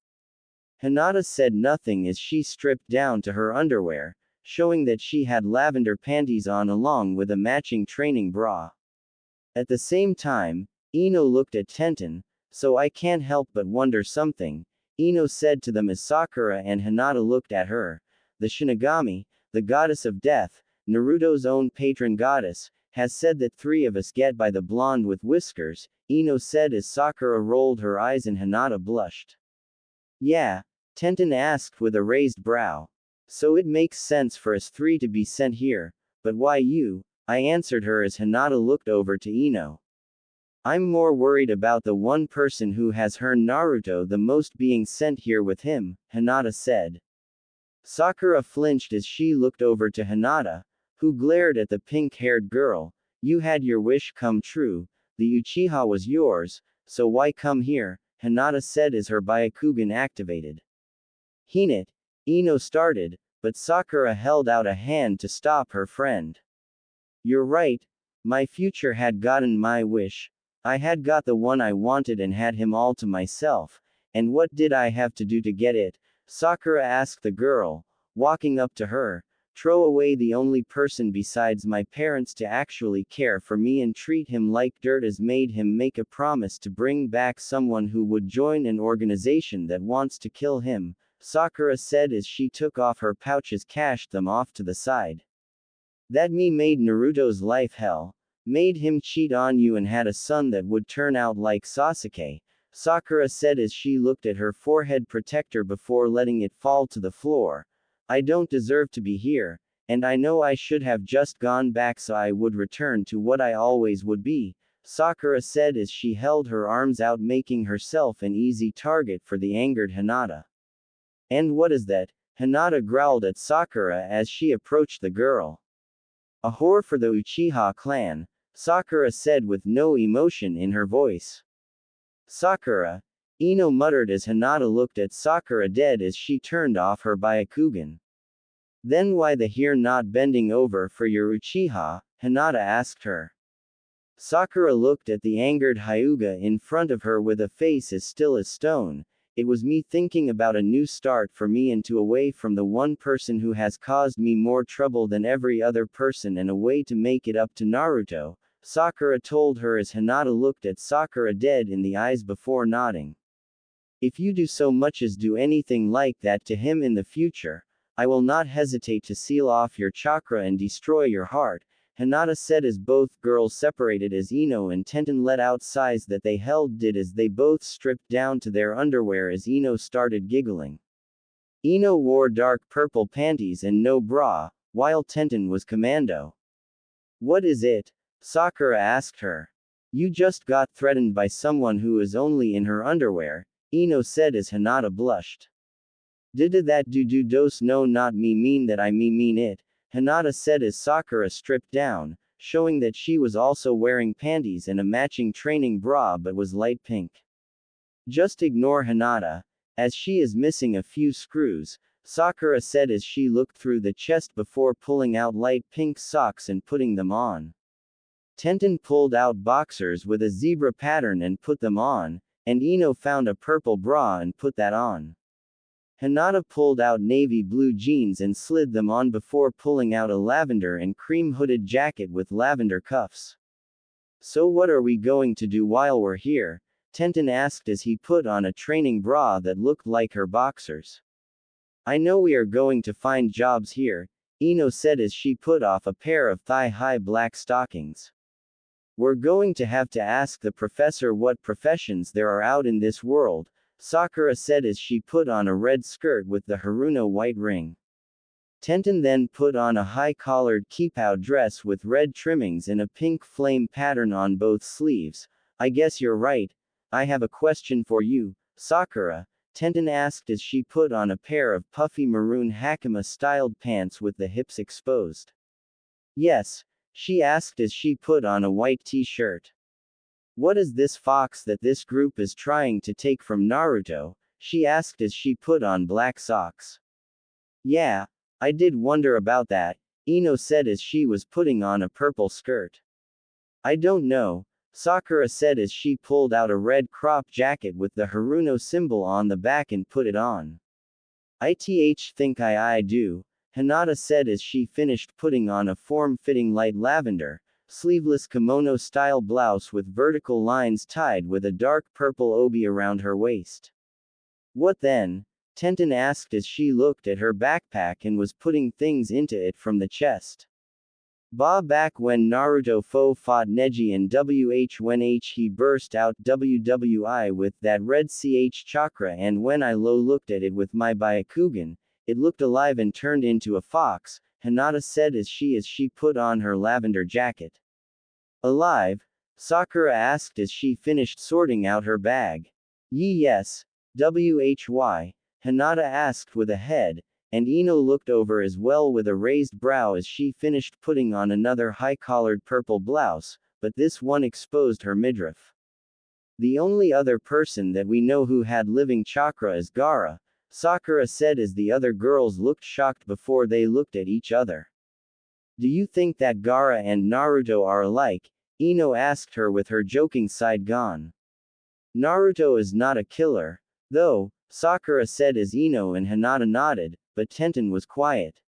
Hinata said nothing as she stripped down to her underwear, showing that she had lavender panties on along with a matching training bra. At the same time, Ino looked at Tenten. So I can't help but wonder something, Ino said to them as Sakura and Hinata looked at her. The Shinigami, the goddess of death, Naruto's own patron goddess, has said that 3 of us get by the blonde with whiskers, Ino said as Sakura rolled her eyes and Hinata blushed. Yeah, Tenten asked with a raised brow. So it makes sense for us 3 to be sent here, but why you? I answered her as Hinata looked over to Ino. I'm more worried about the one person who has hurt Naruto the most being sent here with him, Hinata said. Sakura flinched as she looked over to Hinata, who glared at the pink-haired girl. You had your wish come true, the Uchiha was yours, so why come here, Hinata said as her Byakugan activated. Hinata, Ino started, but Sakura held out a hand to stop her friend. You're right, my future had gotten my wish. I had got the one I wanted and had him all to myself, and what did I have to do to get it? Sakura asked the girl, walking up to her. Throw away the only person besides my parents to actually care for me and treat him like dirt as made him make a promise to bring back someone who would join an organization that wants to kill him, Sakura said as she took off her pouches, cashed them off to the side. That me made Naruto's life hell. Made him cheat on you and had a son that would turn out like Sasuke, Sakura said as she looked at her forehead protector before letting it fall to the floor. I don't deserve to be here, and I know I should have just gone back so I would return to what I always would be, Sakura said as she held her arms out, making herself an easy target for the angered Hinata. And what is that? Hinata growled at Sakura as she approached the girl. A whore for the Uchiha clan, Sakura said with no emotion in her voice. Sakura, Ino muttered as Hinata looked at Sakura dead as she turned off her Byakugan. Then why the here not bending over for your Uchiha? Hinata asked her. Sakura looked at the angered Hyuga in front of her with a face as still as stone. It was me thinking about a new start for me and to away from the one person who has caused me more trouble than every other person and a way to make it up to Naruto, Sakura told her as Hinata looked at Sakura dead in the eyes before nodding. If you do so much as do anything like that to him in the future, I will not hesitate to seal off your chakra and destroy your heart, Hinata said as both girls separated as Ino and Tenten let out sighs that they held did as they both stripped down to their underwear as Ino started giggling. Ino wore dark purple panties and no bra, while Tenten was commando. What is it? Sakura asked her. You just got threatened by someone who is only in her underwear, Ino said as Hinata blushed. Did that do dos no not me mean that I mean it, Hinata said as Sakura stripped down, showing that she was also wearing panties and a matching training bra but was light pink. Just ignore Hinata, as she is missing a few screws, Sakura said as she looked through the chest before pulling out light pink socks and putting them on. Tenten pulled out boxers with a zebra pattern and put them on, and Ino found a purple bra and put that on. Hinata pulled out navy blue jeans and slid them on before pulling out a lavender and cream hooded jacket with lavender cuffs. So what are we going to do while we're here? Tenten asked as he put on a training bra that looked like her boxers. I know we are going to find jobs here, Ino said as she put off a pair of thigh-high black stockings. We're going to have to ask the professor what professions there are out in this world, Sakura said as she put on a red skirt with the Haruno white ring. Tenten then put on a high-collared kipao dress with red trimmings and a pink flame pattern on both sleeves. I guess you're right. I have a question for you, Sakura, Tenten asked as she put on a pair of puffy maroon hakama-styled pants with the hips exposed. Yes, she asked as she put on a white t-shirt. What is this fox that this group is trying to take from Naruto? She asked as she put on black socks. Yeah, I did wonder about that, Ino said as she was putting on a purple skirt. I don't know, Sakura said as she pulled out a red crop jacket with the Haruno symbol on the back and put it on. I think I do, Hinata said as she finished putting on a form-fitting light lavender, sleeveless kimono-style blouse with vertical lines tied with a dark purple obi around her waist. What then? Tenten asked as she looked at her backpack and was putting things into it from the chest. Back when Naruto fought Neji and when he burst out WWI with that red CH chakra and when I looked at it with my Byakugan, it looked alive and turned into a fox, Hinata said as she put on her lavender jacket. Alive? Sakura asked as she finished sorting out her bag. Yes, why? Hinata asked with a head, and Ino looked over as well with a raised brow as she finished putting on another high-collared purple blouse, but this one exposed her midriff. The only other person that we know who had living chakra is Gaara, Sakura said as the other girls looked shocked before they looked at each other. Do you think that Gaara and Naruto are alike? Ino asked her with her joking side gone. Naruto is not a killer, though, Sakura said as Ino and Hinata nodded, but Tenten was quiet.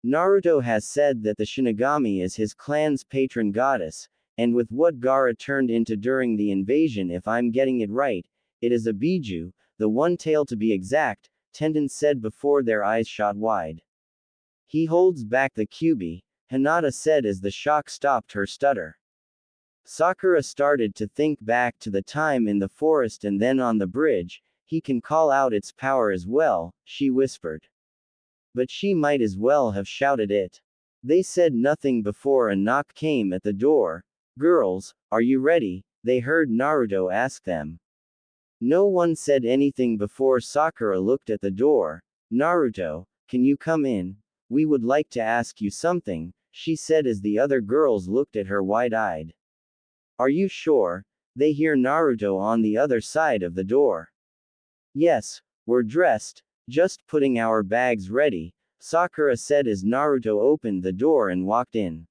Naruto has said that the Shinigami is his clan's patron goddess, and with what Gaara turned into during the invasion, if I'm getting it right, it is a Biju, the one tail to be exact, Tenten said before their eyes shot wide. He holds back the Kyuubi, Hinata said as the shock stopped her stutter. Sakura started to think back to the time in the forest and then on the bridge. He can call out its power as well, she whispered. But she might as well have shouted it. They said nothing before a knock came at the door. Girls, are you ready? They heard Naruto ask them. No one said anything before Sakura looked at the door. Naruto, can you come in? We would like to ask you something, she said as the other girls looked at her wide-eyed. Are you sure? They hear Naruto on the other side of the door. Yes, we're dressed, just putting our bags ready, Sakura said as Naruto opened the door and walked in.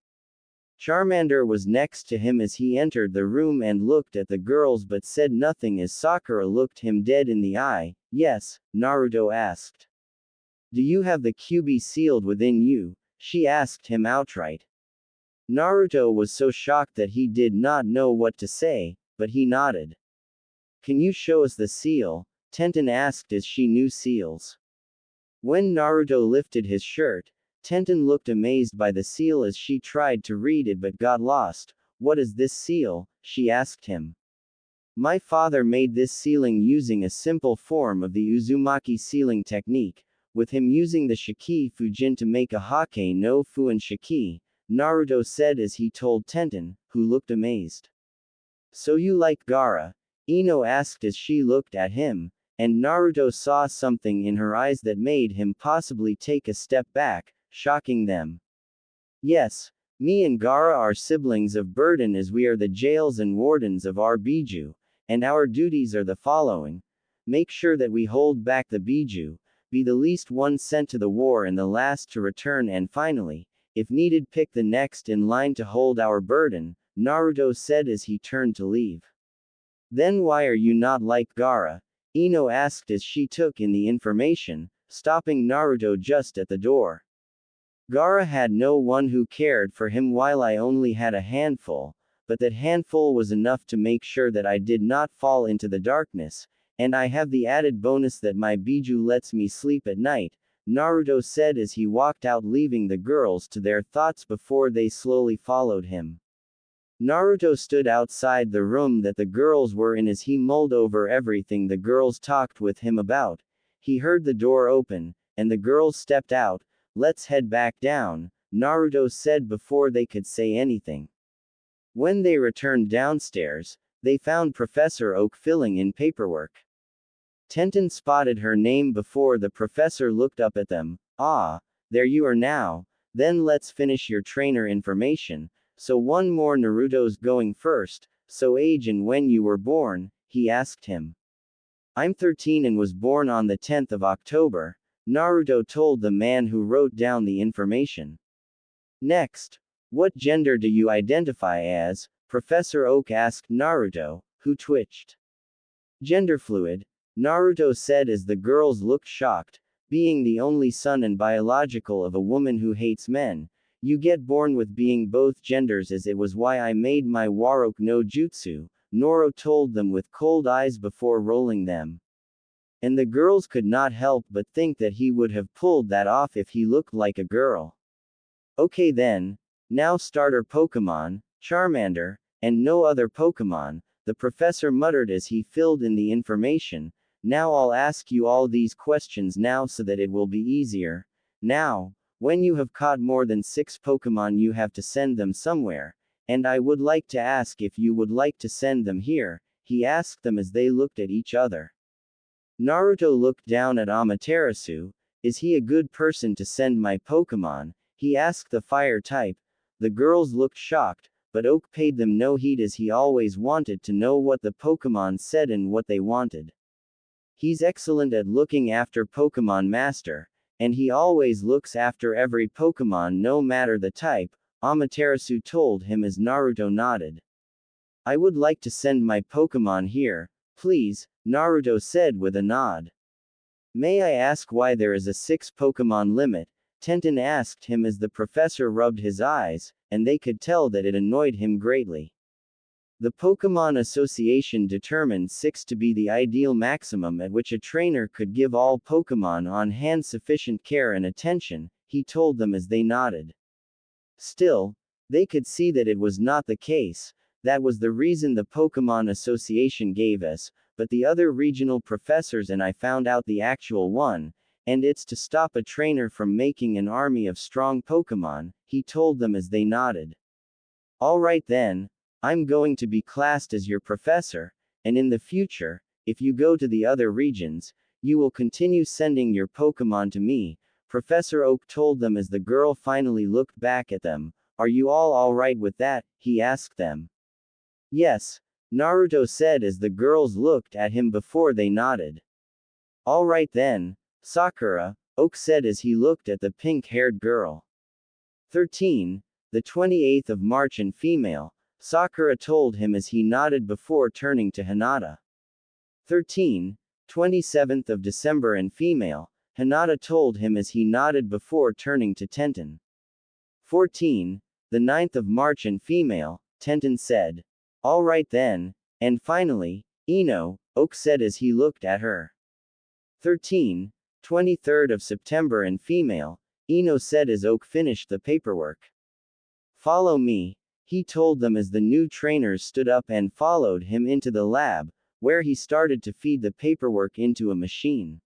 Charmander was next to him as he entered the room and looked at the girls but said nothing as Sakura looked him dead in the eye. Yes, Naruto asked. Do you have the QB sealed within you? She asked him outright. Naruto was so shocked that he did not know what to say, but he nodded. Can you show us the seal? Tenten asked as she knew seals. When Naruto lifted his shirt, Tenten looked amazed by the seal as she tried to read it but got lost. What is this seal? She asked him. My father made this sealing using a simple form of the Uzumaki sealing technique, with him using the Shiki Fujin to make a Hake no Fuin Shiki, Naruto said as he told Tenten, who looked amazed. So you like Gaara? Ino asked as she looked at him, and Naruto saw something in her eyes that made him possibly take a step back, shocking them. Yes, me and Gaara are siblings of burden as we are the jails and wardens of our Biju, and our duties are the following. Make sure that we hold back the Biju, be the least one sent to the war and the last to return and finally, if needed pick the next in line to hold our burden, Naruto said as he turned to leave. Then why are you not like Gaara? Ino asked as she took in the information, stopping Naruto just at the door. Gaara had no one who cared for him while I only had a handful, but that handful was enough to make sure that I did not fall into the darkness, and I have the added bonus that my Biju lets me sleep at night, Naruto said as he walked out leaving the girls to their thoughts before they slowly followed him. Naruto stood outside the room that the girls were in as he mulled over everything the girls talked with him about. He heard the door open, and the girls stepped out. Let's head back down, Naruto said before they could say anything. When they returned downstairs, they found Professor Oak filling in paperwork. Tenten spotted her name before the professor looked up at them. Ah, there you are now, then let's finish your trainer information. So one more Naruto's going first, so age and when you were born, he asked him. I'm 13 and was born on the 10th of October, Naruto told the man who wrote down the information. Next, what gender do you identify as? Professor Oak asked Naruto, who twitched. Gender fluid, Naruto said as the girls looked shocked, being the only son and biological of a woman who hates men. You get born with being both genders as it was why I made my Warok no Jutsu, Noro told them with cold eyes before rolling them. And the girls could not help but think that he would have pulled that off if he looked like a girl. Okay then, now starter Pokemon, Charmander, and no other Pokemon, the professor muttered as he filled in the information. Now I'll ask you all these questions now so that it will be easier. Now, when you have caught more than 6 Pokemon you have to send them somewhere, and I would like to ask if you would like to send them here, he asked them as they looked at each other. Naruto looked down at Amaterasu. Is he a good person to send my Pokemon? He asked the fire type. The girls looked shocked, but Oak paid them no heed as he always wanted to know what the Pokemon said and what they wanted. He's excellent at looking after Pokemon Master, and he always looks after every Pokemon no matter the type, Amaterasu told him as Naruto nodded. I would like to send my Pokemon here, please, Naruto said with a nod. May I ask why there is a 6 Pokemon limit? Tenten asked him as the professor rubbed his eyes, and they could tell that it annoyed him greatly. The Pokemon Association determined 6 to be the ideal maximum at which a trainer could give all Pokemon on hand sufficient care and attention, he told them as they nodded. Still, they could see that it was not the case. That was the reason the Pokemon Association gave us, but the other regional professors and I found out the actual one, and it's to stop a trainer from making an army of strong Pokemon, he told them as they nodded. Alright then, I'm going to be classed as your professor, and in the future, if you go to the other regions, You will continue sending your Pokemon to me, Professor Oak told them as the girl finally looked back at them. Are you all alright with that? He asked them. Yes, Naruto said as the girls looked at him before they nodded. Alright then, Sakura, Oak said as he looked at the pink-haired girl. 13. The 28th of March and female, Sakura told him as he nodded before turning to Hinata. 13. 27th of December and female, Hinata told him as he nodded before turning to Tenten. 14. The 9th of March and female, Tenten said. Alright then, and finally, Ino, Oak said as he looked at her. 13. 23rd of September and female, Ino said as Oak finished the paperwork. Follow me, he told them as the new trainers stood up and followed him into the lab, where he started to feed the paperwork into a machine.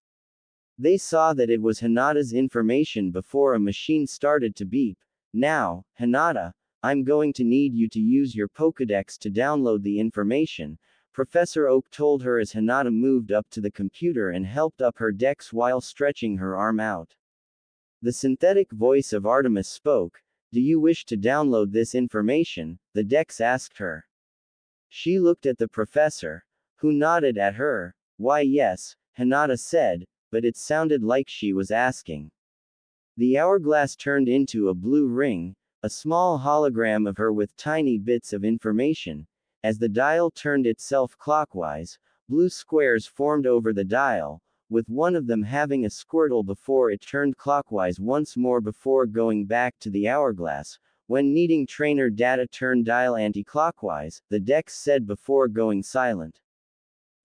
They saw that it was Hinata's information before a machine started to beep. Now, Hinata, I'm going to need you to use your Pokédex to download the information, Professor Oak told her as Hinata moved up to the computer and helped up her dex while stretching her arm out. The synthetic voice of Artemis spoke. Do you wish to download this information? The dex asked her. She looked at the professor, who nodded at her. Why yes, Hinata said, but it sounded like she was asking. The hourglass turned into a blue ring, a small hologram of her with tiny bits of information. As the dial turned itself clockwise, blue squares formed over the dial, with one of them having a Squirtle before it turned clockwise once more before going back to the hourglass. When needing trainer data turn dial anti-clockwise, the dex said before going silent.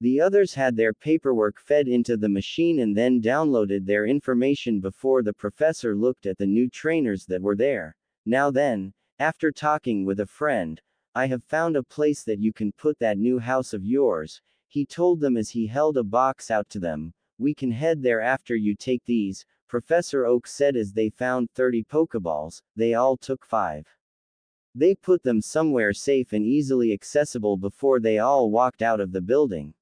The others had their paperwork fed into the machine and then downloaded their information before the professor looked at the new trainers that were there. Now then, after talking with a friend, I have found a place that you can put that new house of yours, he told them as he held a box out to them. We can head there after you take these, Professor Oak said as they found 30 Pokeballs. They all took 5. They put them somewhere safe and easily accessible before they all walked out of the building.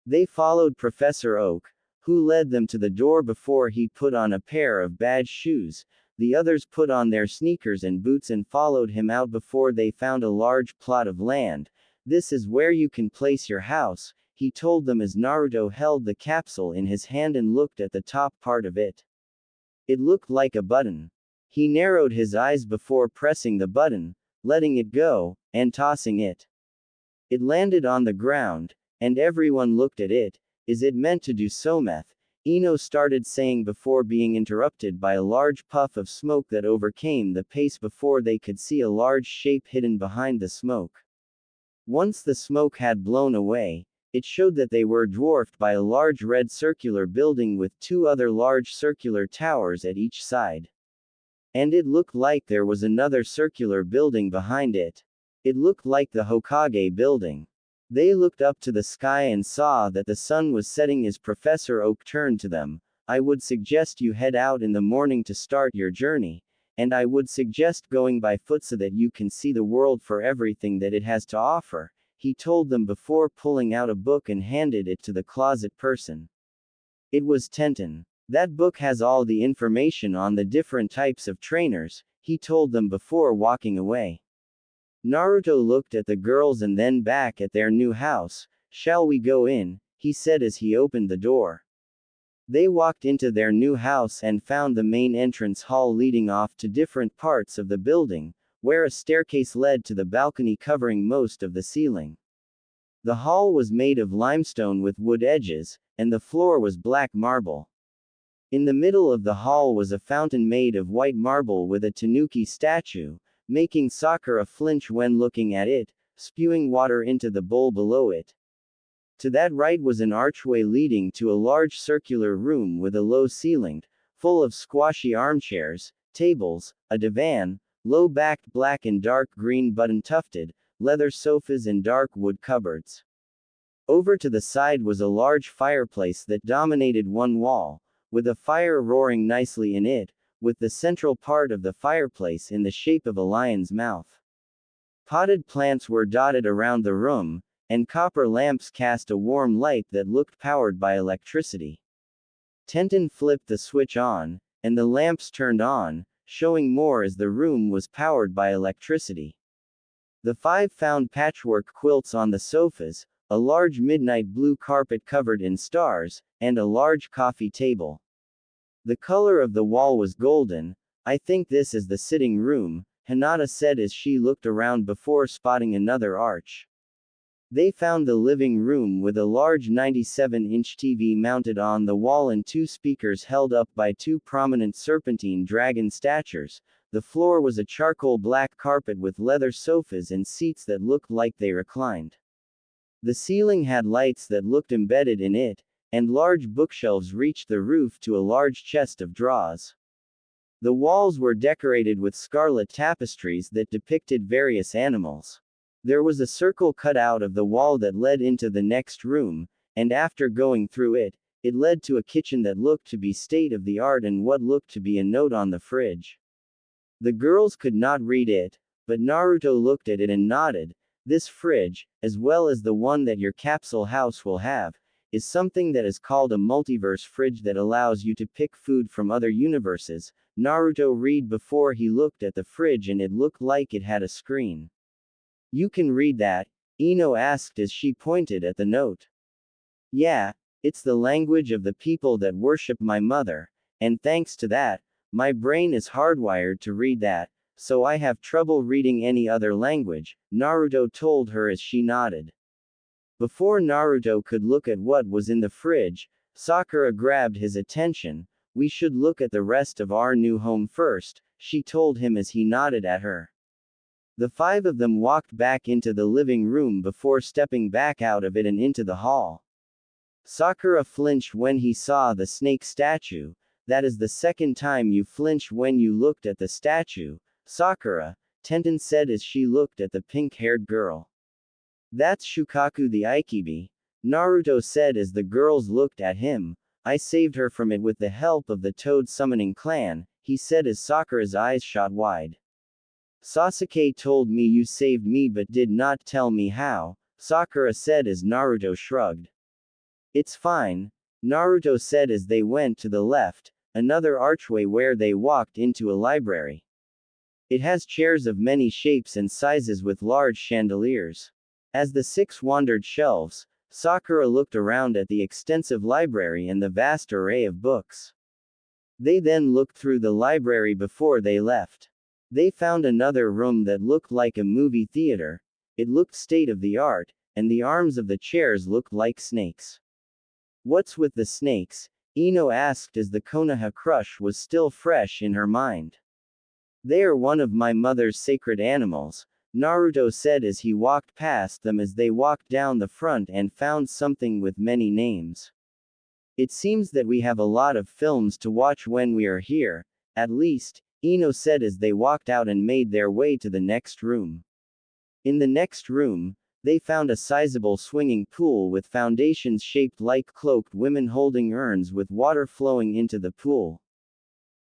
They followed Professor Oak, who led them to the door before he put on a pair of badge shoes. The others put on their sneakers and boots and followed him out before they found a large plot of land. This is where you can place your house, he told them as Naruto held the capsule in his hand and looked at the top part of it. It looked like a button. He narrowed his eyes before pressing the button, letting it go, and tossing it. It landed on the ground, and everyone looked at it. Is it meant to do so, Meth? Ino started saying before being interrupted by a large puff of smoke that overcame the pace before they could see a large shape hidden behind the smoke. Once the smoke had blown away, it showed that they were dwarfed by a large red circular building with 2 other large circular towers at each side. And it looked like there was another circular building behind it. It looked like the Hokage building. They looked up to the sky and saw that the sun was setting as Professor Oak turned to them. I would suggest you head out in the morning to start your journey, and I would suggest going by foot so that you can see the world for everything that it has to offer, he told them before pulling out a book and handed it to the closet person. It was Tenten. That book has all the information on the different types of trainers, he told them before walking away. Naruto looked at the girls and then back at their new house. Shall we go in? He said as he opened the door. They walked into their new house and found the main entrance hall leading off to different parts of the building, where a staircase led to the balcony covering most of the ceiling. The hall was made of limestone with wood edges, and the floor was black marble. In the middle of the hall was a fountain made of white marble with a tanuki statue, making Sakura flinch when looking at it, spewing water into the bowl below it. To that right was an archway leading to a large circular room with a low ceiling, full of squashy armchairs, tables, a divan, low-backed black and dark green button-tufted, leather sofas and dark wood cupboards. Over to the side was a large fireplace that dominated one wall, with a fire roaring nicely in it, with the central part of the fireplace in the shape of a lion's mouth. Potted plants were dotted around the room, and copper lamps cast a warm light that looked powered by electricity. Tenten flipped the switch on, and the lamps turned on, showing more as the room was powered by electricity. The five found patchwork quilts on the sofas, a large midnight blue carpet covered in stars, and a large coffee table. The color of the wall was golden. I think this is the sitting room, Hinata said as she looked around before spotting another arch. They found the living room with a large 97-inch TV mounted on the wall and two speakers held up by two prominent serpentine dragon statues. The floor was a charcoal black carpet with leather sofas and seats that looked like they reclined. The ceiling had lights that looked embedded in it, and large bookshelves reached the roof to a large chest of drawers. The walls were decorated with scarlet tapestries that depicted various animals. There was a circle cut out of the wall that led into the next room, and after going through it, it led to a kitchen that looked to be state-of-the-art and what looked to be a note on the fridge. The girls could not read it, but Naruto looked at it and nodded. This fridge, as well as the one that your capsule house will have, is something that is called a multiverse fridge that allows you to pick food from other universes. Naruto read before he looked at the fridge and it looked like it had a screen. You can read that? Ino asked as she pointed at the note. Yeah, it's the language of the people that worship my mother, and thanks to that, my brain is hardwired to read that, so I have trouble reading any other language, Naruto told her as she nodded. Before Naruto could look at what was in the fridge, Sakura grabbed his attention. We should look at the rest of our new home first, she told him as he nodded at her. The five of them walked back into the living room before stepping back out of it and into the hall. Sakura flinched when he saw the snake statue. That is the second time you flinched when you looked at the statue, Sakura, Tenten said as she looked at the pink-haired girl. That's Shukaku the Ikibi, Naruto said as the girls looked at him. I saved her from it with the help of the Toad Summoning Clan, he said as Sakura's eyes shot wide. Sasuke told me you saved me but did not tell me how, Sakura said as Naruto shrugged. It's fine, Naruto said as they went to the left, another archway where they walked into a library. It has chairs of many shapes and sizes with large chandeliers. As the six wandered shelves, Sakura looked around at the extensive library and the vast array of books. They then looked through the library before they left. They found another room that looked like a movie theater. It looked state-of-the-art, and the arms of the chairs looked like snakes. What's with the snakes? Ino asked as the Konoha crush was still fresh in her mind. They are one of my mother's sacred animals, Naruto said as he walked past them as they walked down the front and found something with many names. It seems that we have a lot of films to watch when we are here, at least, Ino said as they walked out and made their way to the next room. In the next room, they found a sizable swinging pool with foundations shaped like cloaked women holding urns with water flowing into the pool.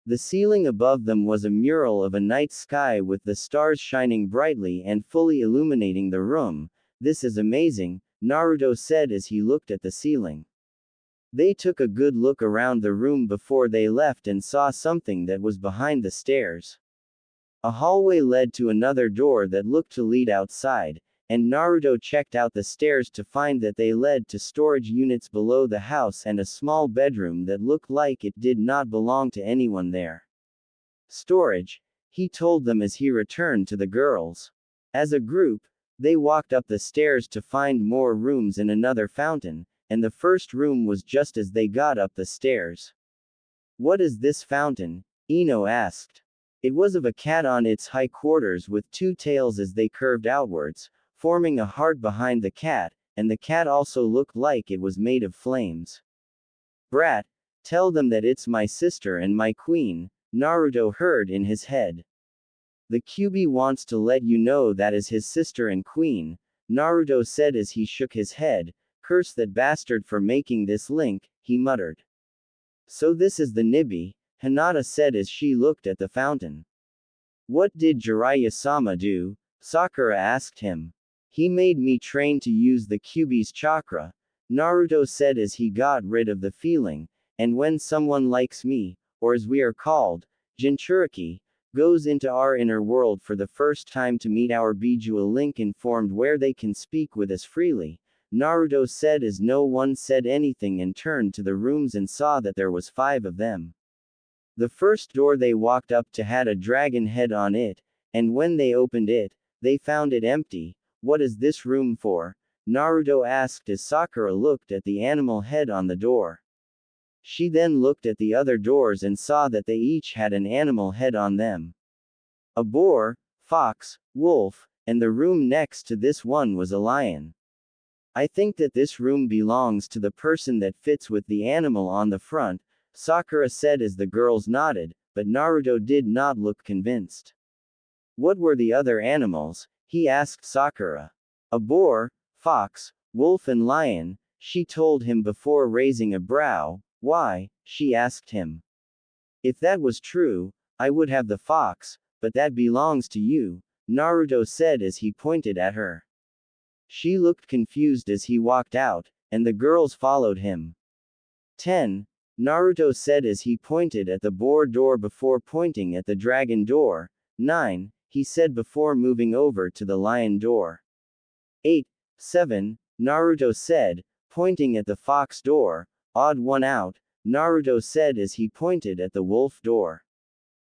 The ceiling above them was a mural of a night sky with the stars shining brightly and fully illuminating the room. This is amazing, Naruto said as he looked at the ceiling. They took a good look around the room before they left and saw something that was behind the stairs. A hallway led to another door that looked to lead outside, and Naruto checked out the stairs to find that they led to storage units below the house and a small bedroom that looked like it did not belong to anyone there. Storage, he told them as he returned to the girls. As a group, they walked up the stairs to find more rooms and another fountain, and the first room was just as they got up the stairs. What is this fountain? Ino asked. It was of a cat on its high quarters with two tails as they curved outwards, forming a heart behind the cat, and the cat also looked like it was made of flames. Brat, tell them that it's my sister and my queen, Naruto heard in his head. The Kyuubi wants to let you know that is his sister and queen, Naruto said as he shook his head. Curse that bastard for making this link, he muttered. So this is the Nibi, Hinata said as she looked at the fountain. What did Jiraiya-sama do? Sakura asked him. He made me train to use the Kyuubi's chakra, Naruto said as he got rid of the feeling, and when someone likes me, or as we are called, Jinchuriki, goes into our inner world for the first time to meet our Bijua link informed where they can speak with us freely, Naruto said as no one said anything and turned to the rooms and saw that there was 5 of them. The first door they walked up to had a dragon head on it, and when they opened it, they found it empty. What is this room for? Naruto asked as Sakura looked at the animal head on the door. She then looked at the other doors and saw that they each had an animal head on them. A boar, fox, wolf, and the room next to this one was a lion. I think that this room belongs to the person that fits with the animal on the front, Sakura said as the girls nodded, but Naruto did not look convinced. What were the other animals? He asked Sakura. A boar, fox, wolf and lion, she told him before raising a brow. Why? She asked him. If that was true, I would have the fox, but that belongs to you, Naruto said as he pointed at her. She looked confused as he walked out, and the girls followed him. 10. Naruto said as he pointed at the boar door before pointing at the dragon door. 9. He said before moving over to the lion door. 8. 7. Naruto said, pointing at the fox door. Odd one out, Naruto said as he pointed at the wolf door.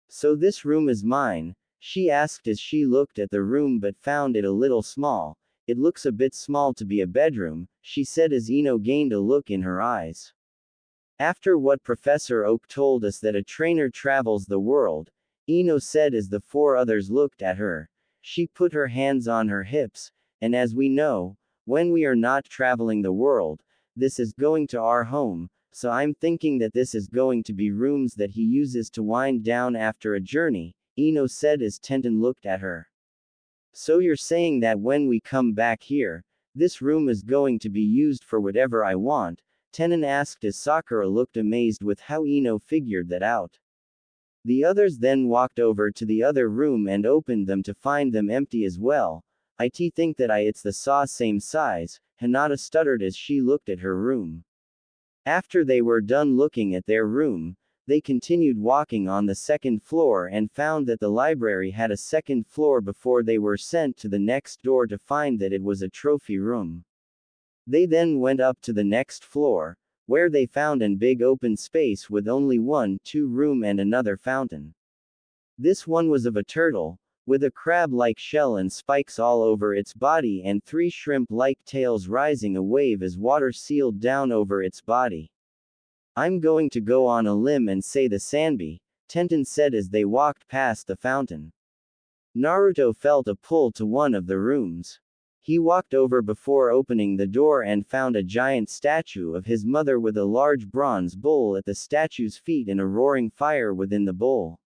So this room is mine, she asked as she looked at the room but found it a little small. It looks a bit small to be a bedroom, she said as Ino gained a look in her eyes. After what Professor Oak told us that a trainer travels the world, Ino said as the 4 others looked at her. She put her hands on her hips, and as we know, when we are not traveling the world, this is going to our home, so I'm thinking that this is going to be rooms that he uses to wind down after a journey, Ino said as Tenten looked at her. So you're saying that when we come back here, this room is going to be used for whatever I want? Tenten asked as Sakura looked amazed with how Ino figured that out. The others then walked over to the other room and opened them to find them empty as well. I think that it's the same size, Hinata stuttered as she looked at her room. After they were done looking at their room, they continued walking on the 2nd floor and found that the library had a 2nd floor before they were sent to the next door to find that it was a trophy room. They then went up to the next floor, where they found an big open space with only 1-2 room and another fountain. This one was of a turtle, with a crab-like shell and spikes all over its body and 3 shrimp-like tails rising a wave as water sealed down over its body. I'm going to go on a limb and say the Sanbi, Tenten said as they walked past the fountain. Naruto felt a pull to one of the rooms. He walked over before opening the door and found a giant statue of his mother with a large bronze bowl at the statue's feet and a roaring fire within the bowl.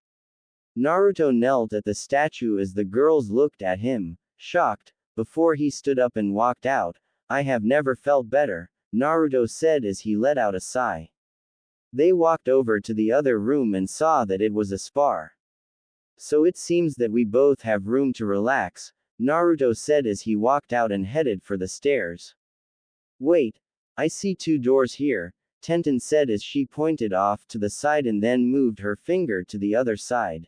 Naruto knelt at the statue as the girls looked at him, shocked, before he stood up and walked out. I have never felt better, Naruto said as he let out a sigh. They walked over to the other room and saw that it was a spa. So it seems that we both have room to relax, Naruto said as he walked out and headed for the stairs. Wait, I see 2 doors here, Tenten said as she pointed off to the side and then moved her finger to the other side.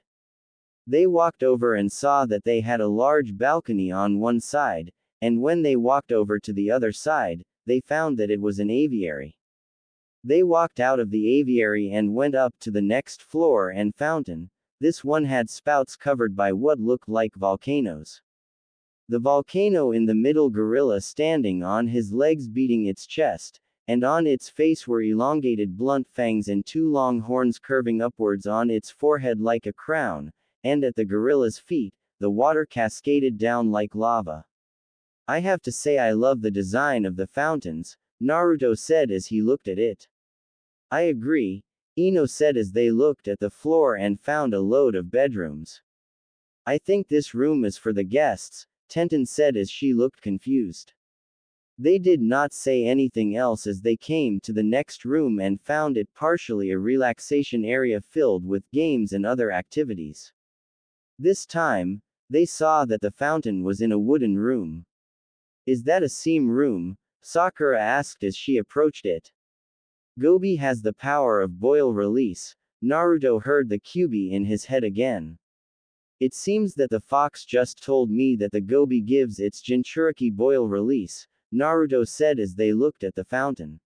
They walked over and saw that they had a large balcony on one side, and when they walked over to the other side, they found that it was an aviary. They walked out of the aviary and went up to the next floor and fountain. This one had spouts covered by what looked like volcanoes. The volcano in the middle gorilla standing on his legs beating its chest, and on its face were elongated blunt fangs and 2 long horns curving upwards on its forehead like a crown, and at the gorilla's feet, the water cascaded down like lava. I have to say I love the design of the fountains, Naruto said as he looked at it. I agree, Ino said as they looked at the floor and found a load of bedrooms. I think this room is for the guests, Tenten said as she looked confused. They did not say anything else as they came to the next room and found it partially a relaxation area filled with games and other activities. This time, they saw that the fountain was in a wooden room. Is that a seam room? Sakura asked as she approached it. Gobi has the power of boil release. Naruto heard the Kyuubi in his head again. It seems that the fox just told me that the Gobi gives its Jinchuriki boil release, Naruto said as they looked at the fountain.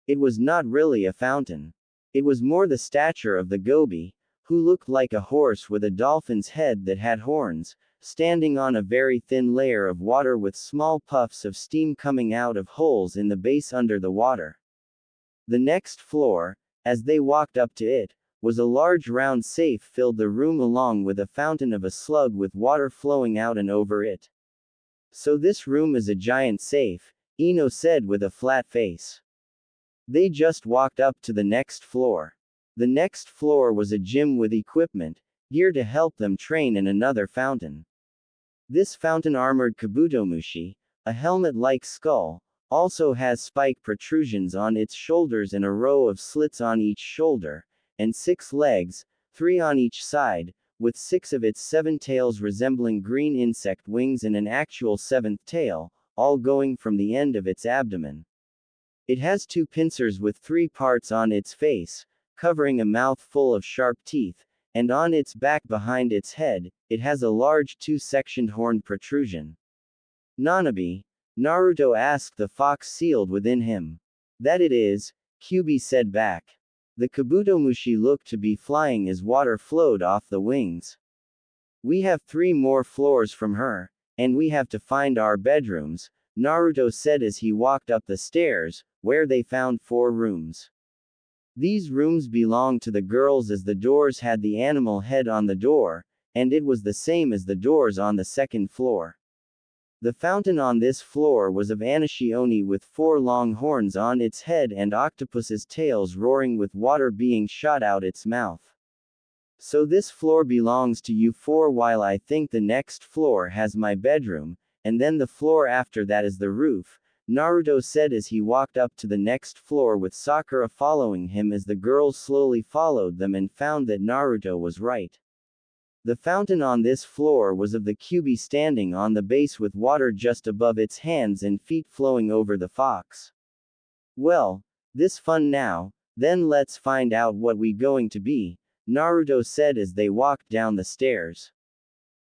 It was not really a fountain. It was more the stature of the Gobi, who looked like a horse with a dolphin's head that had horns, standing on a very thin layer of water with small puffs of steam coming out of holes in the base under the water. The next floor, as they walked up to it, was a large round safe filled the room along with a fountain of a slug with water flowing out and over it. So this room is a giant safe, Ino said with a flat face. They just walked up to the next floor. The next floor was a gym with equipment, gear to help them train, and another fountain. This fountain armored Kabutomushi, a helmet-like skull, also has spike protrusions on its shoulders and a row of slits on each shoulder, and 6 legs, 3 on each side, with 6 of its 7 tails resembling green insect wings and an actual 7th tail, all going from the end of its abdomen. It has 2 pincers with 3 parts on its face, covering a mouth full of sharp teeth, and on its back behind its head, it has a large 2-sectioned horned protrusion. Nanabe? Naruto asked the fox sealed within him. That it is, Kyuubi said back. The Kabutomushi looked to be flying as water flowed off the wings. We have 3 more floors from her, and we have to find our bedrooms, Naruto said as he walked up the stairs, where they found 4 rooms. These rooms belonged to the girls as the doors had the animal head on the door, and it was the same as the doors on the 2nd floor. The fountain on this floor was of Anishi Oni with 4 long horns on its head and octopus's tails roaring with water being shot out its mouth. So this floor belongs to you 4 while I think the next floor has my bedroom, and then the floor after that is the roof, Naruto said as he walked up to the next floor with Sakura following him as the girls slowly followed them and found that Naruto was right. The fountain on this floor was of the Kyuubi standing on the base with water just above its hands and feet flowing over the fox. Well, this fun now, then let's find out what we going to be, Naruto said as they walked down the stairs.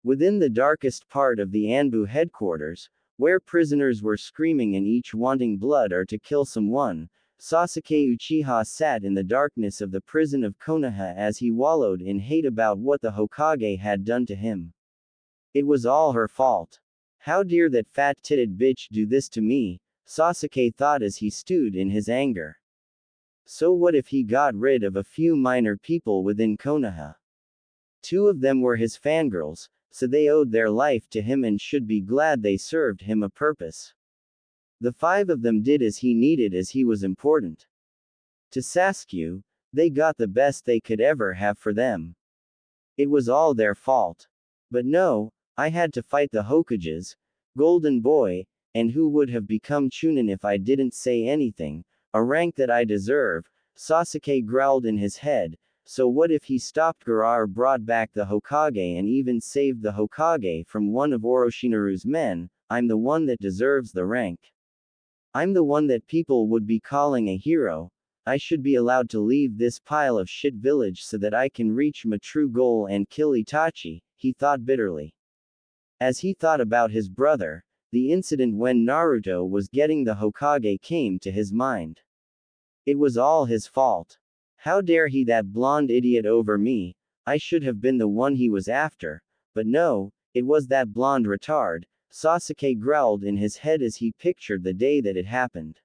Within the darkest part of the Anbu headquarters, where prisoners were screaming and each wanting blood or to kill someone, Sasuke Uchiha sat in the darkness of the prison of Konoha as he wallowed in hate about what the Hokage had done to him. It was all her fault. How dare that fat-titted bitch do this to me, Sasuke thought as he stewed in his anger. So what if he got rid of a few minor people within Konoha? 2 of them were his fangirls, so they owed their life to him and should be glad they served him a purpose. The 5 of them did as he needed as he was important. To Sasuke, they got the best they could ever have for them. It was all their fault. But no, I had to fight the Hokages, Golden Boy, and who would have become Chunin if I didn't say anything, a rank that I deserve, Sasuke growled in his head. So what if he stopped Gaara or brought back the Hokage and even saved the Hokage from one of Orochimaru's men? I'm the one that deserves the rank. I'm the one that people would be calling a hero. I should be allowed to leave this pile of shit village so that I can reach my true goal and kill Itachi, he thought bitterly. As he thought about his brother, the incident when Naruto was getting the Hokage came to his mind. It was all his fault. How dare he, that blonde idiot, over me? I should have been the one he was after, but no, it was that blonde retard, Sasuke growled in his head as he pictured the day that it happened.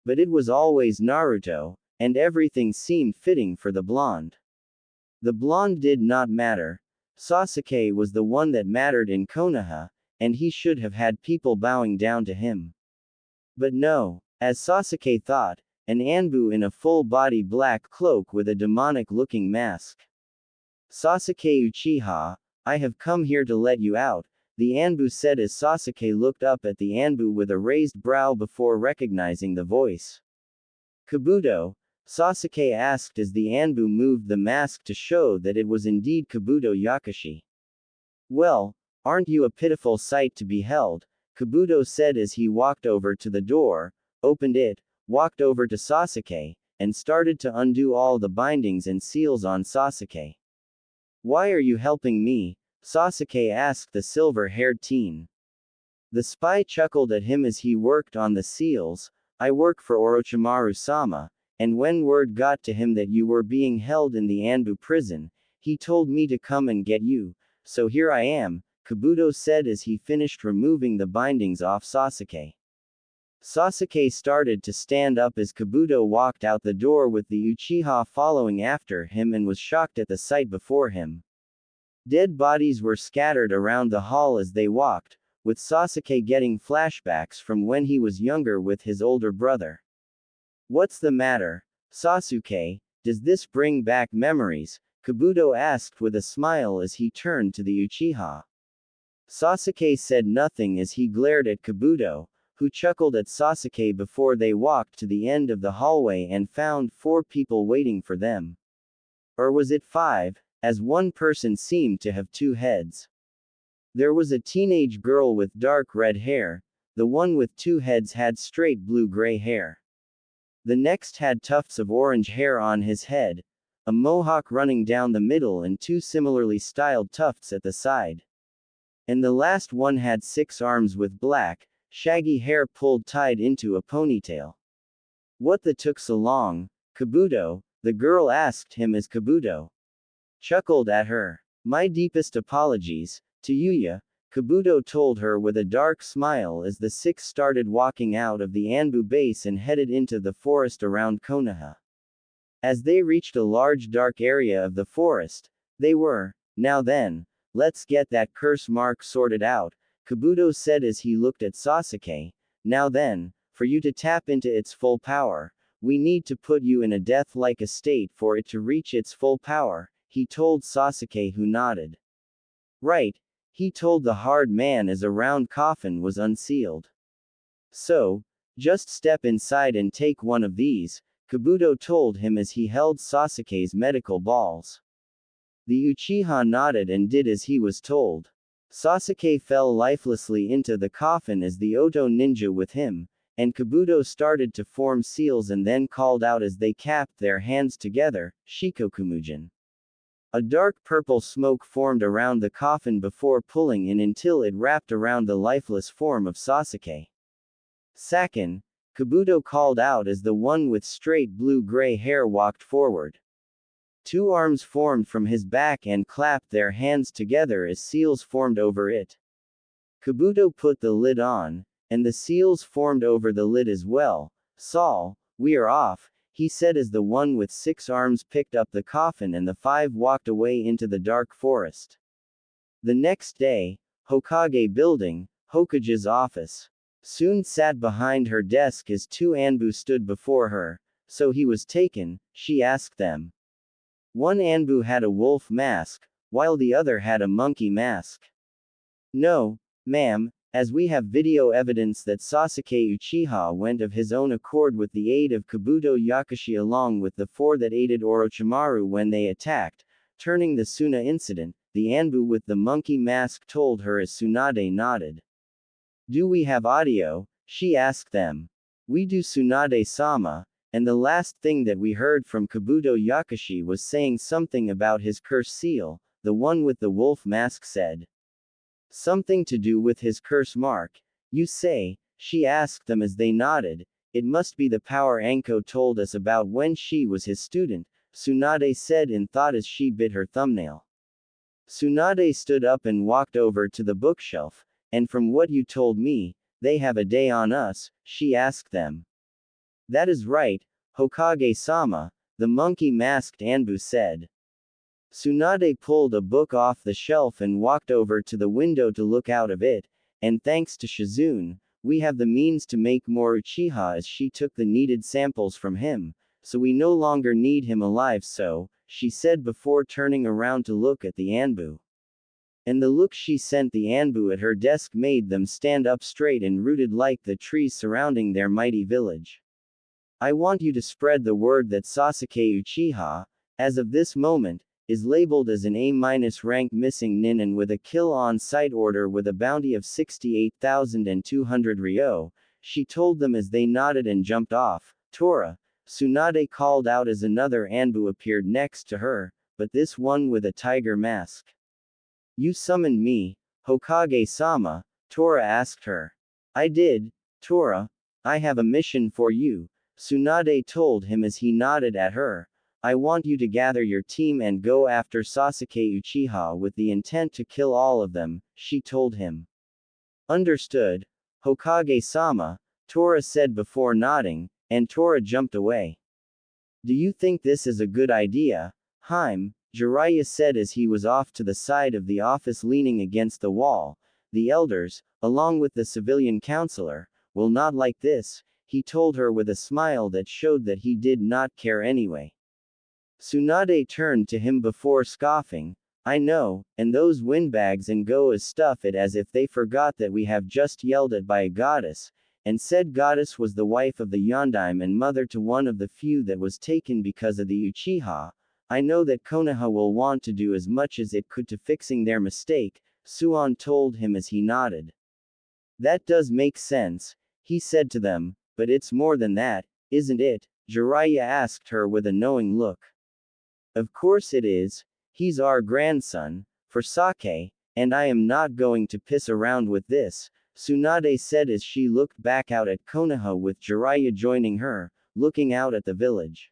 But it was always Naruto, and everything seemed fitting for the blonde. The blonde did not matter. Sasuke was the one that mattered in Konoha, and he should have had people bowing down to him. But no, as Sasuke thought, an Anbu in a full-body black cloak with a demonic-looking mask. Sasuke Uchiha, I have come here to let you out, the Anbu said as Sasuke looked up at the Anbu with a raised brow before recognizing the voice. Kabuto? Sasuke asked as the Anbu moved the mask to show that it was indeed Kabuto Yakashi. Well, aren't you a pitiful sight to behold? Kabuto said as he walked over to the door, opened it, walked over to Sasuke, and started to undo all the bindings and seals on Sasuke. "Why are you helping me?" Sasuke asked the silver-haired teen. The spy chuckled at him as he worked on the seals. "I work for Orochimaru-sama, and when word got to him that you were being held in the Anbu prison, he told me to come and get you, so here I am," Kabuto said as he finished removing the bindings off Sasuke. Sasuke started to stand up as Kabuto walked out the door with the Uchiha following after him and was shocked at the sight before him. Dead bodies were scattered around the hall as they walked, with Sasuke getting flashbacks from when he was younger with his older brother. "What's the matter, Sasuke? Does this bring back memories?" Kabuto asked with a smile as he turned to the Uchiha. Sasuke said nothing as he glared at Kabuto, who chuckled at Sasuke before they walked to the end of the hallway and found 4 people waiting for them. Or was it 5, as one person seemed to have 2 heads. There was a teenage girl with dark red hair, the one with 2 heads had straight blue-gray hair. The next had tufts of orange hair on his head, a mohawk running down the middle and 2 similarly styled tufts at the side. And the last one had 6 arms with black, shaggy hair pulled tied into a ponytail. "What the took so long, Kabuto?" the girl asked him as Kabuto chuckled at her. "My deepest apologies, to Yuya," Kabuto told her with a dark smile as the 6 started walking out of the Anbu base and headed into the forest around Konoha. As they reached a large dark area of the forest, they were, "Now then, let's get that curse mark sorted out," Kabuto said as he looked at Sasuke. "Now then, for you to tap into its full power, we need to put you in a death-like state for it to reach its full power," he told Sasuke, who nodded. "Right," he told the hard man as a round coffin was unsealed. "So, just step inside and take one of these," Kabuto told him as he held Sasuke's medical balls. The Uchiha nodded and did as he was told. Sasuke fell lifelessly into the coffin as the Oto ninja with him, and Kabuto started to form seals and then called out as they capped their hands together, "Shikokumujin." A dark purple smoke formed around the coffin before pulling in until it wrapped around the lifeless form of Sasuke. "Sakin," Kabuto called out as the one with straight blue-gray hair walked forward. 2 arms formed from his back and clapped their hands together as seals formed over it. Kabuto put the lid on, and the seals formed over the lid as well. "Saul, we are off," he said as the one with 6 arms picked up the coffin and the 5 walked away into the dark forest. The next day, Hokage building, Hokage's office. Soon sat behind her desk as 2 Anbu stood before her. "So he was taken?" she asked them. One Anbu had a wolf mask, while the other had a monkey mask. "No, ma'am, as we have video evidence that Sasuke Uchiha went of his own accord with the aid of Kabuto Yakashi along with the 4 that aided Orochimaru when they attacked, turning the Suna incident," the Anbu with the monkey mask told her as Tsunade nodded. "Do we have audio?" she asked them. "We do, Tsunade-sama. And the last thing that we heard from Kabuto Yakashi was saying something about his curse seal," the one with the wolf mask said. "Something to do with his curse mark, you say?" she asked them as they nodded. "It must be the power Anko told us about when she was his student," Tsunade said in thought as she bit her thumbnail. Tsunade stood up and walked over to the bookshelf. "And from what you told me, they have a day on us," she asked them. "That is right, Hokage-sama," the monkey-masked Anbu said. Tsunade pulled a book off the shelf and walked over to the window to look out of it, "And thanks to Shizune, we have the means to make more Uchiha as she took the needed samples from him, so we no longer need him alive so," she said before turning around to look at the Anbu. And the look she sent the Anbu at her desk made them stand up straight and rooted like the trees surrounding their mighty village. "I want you to spread the word that Sasuke Uchiha, as of this moment, is labeled as an A- rank missing nin and with a kill on sight order with a bounty of 68,200 ryo," she told them as they nodded and jumped off. "Tora, Tsunade called out as another Anbu appeared next to her, but this one with a tiger mask. You summoned me, Hokage-sama, Tora asked her. I did, Tora. I have a mission for you, Tsunade told him as he nodded at her. I want you to gather your team and go after Sasuke Uchiha with the intent to kill all of them, she told him. Understood, Hokage-sama, Tora said before nodding, and Tora jumped away. Do you think this is a good idea, Haim? Jiraiya said as he was off to the side of the office leaning against the wall. The elders, along with the civilian counselor, will not like this, he told her with a smile that showed that he did not care anyway. Tsunade turned to him before scoffing. I know, and those windbags and Goas stuff it as if they forgot that we have just yelled at by a goddess, and said goddess was the wife of the Yondaime and mother to one of the few that was taken because of the Uchiha. I know that Konoha will want to do as much as it could to fixing their mistake, Suon told him as he nodded. That does make sense, he said to them, but it's more than that, isn't it? Jiraiya asked her with a knowing look. Of course it is, he's our grandson, for sake, and I am not going to piss around with this, Tsunade said as she looked back out at Konoha with Jiraiya joining her, looking out at the village.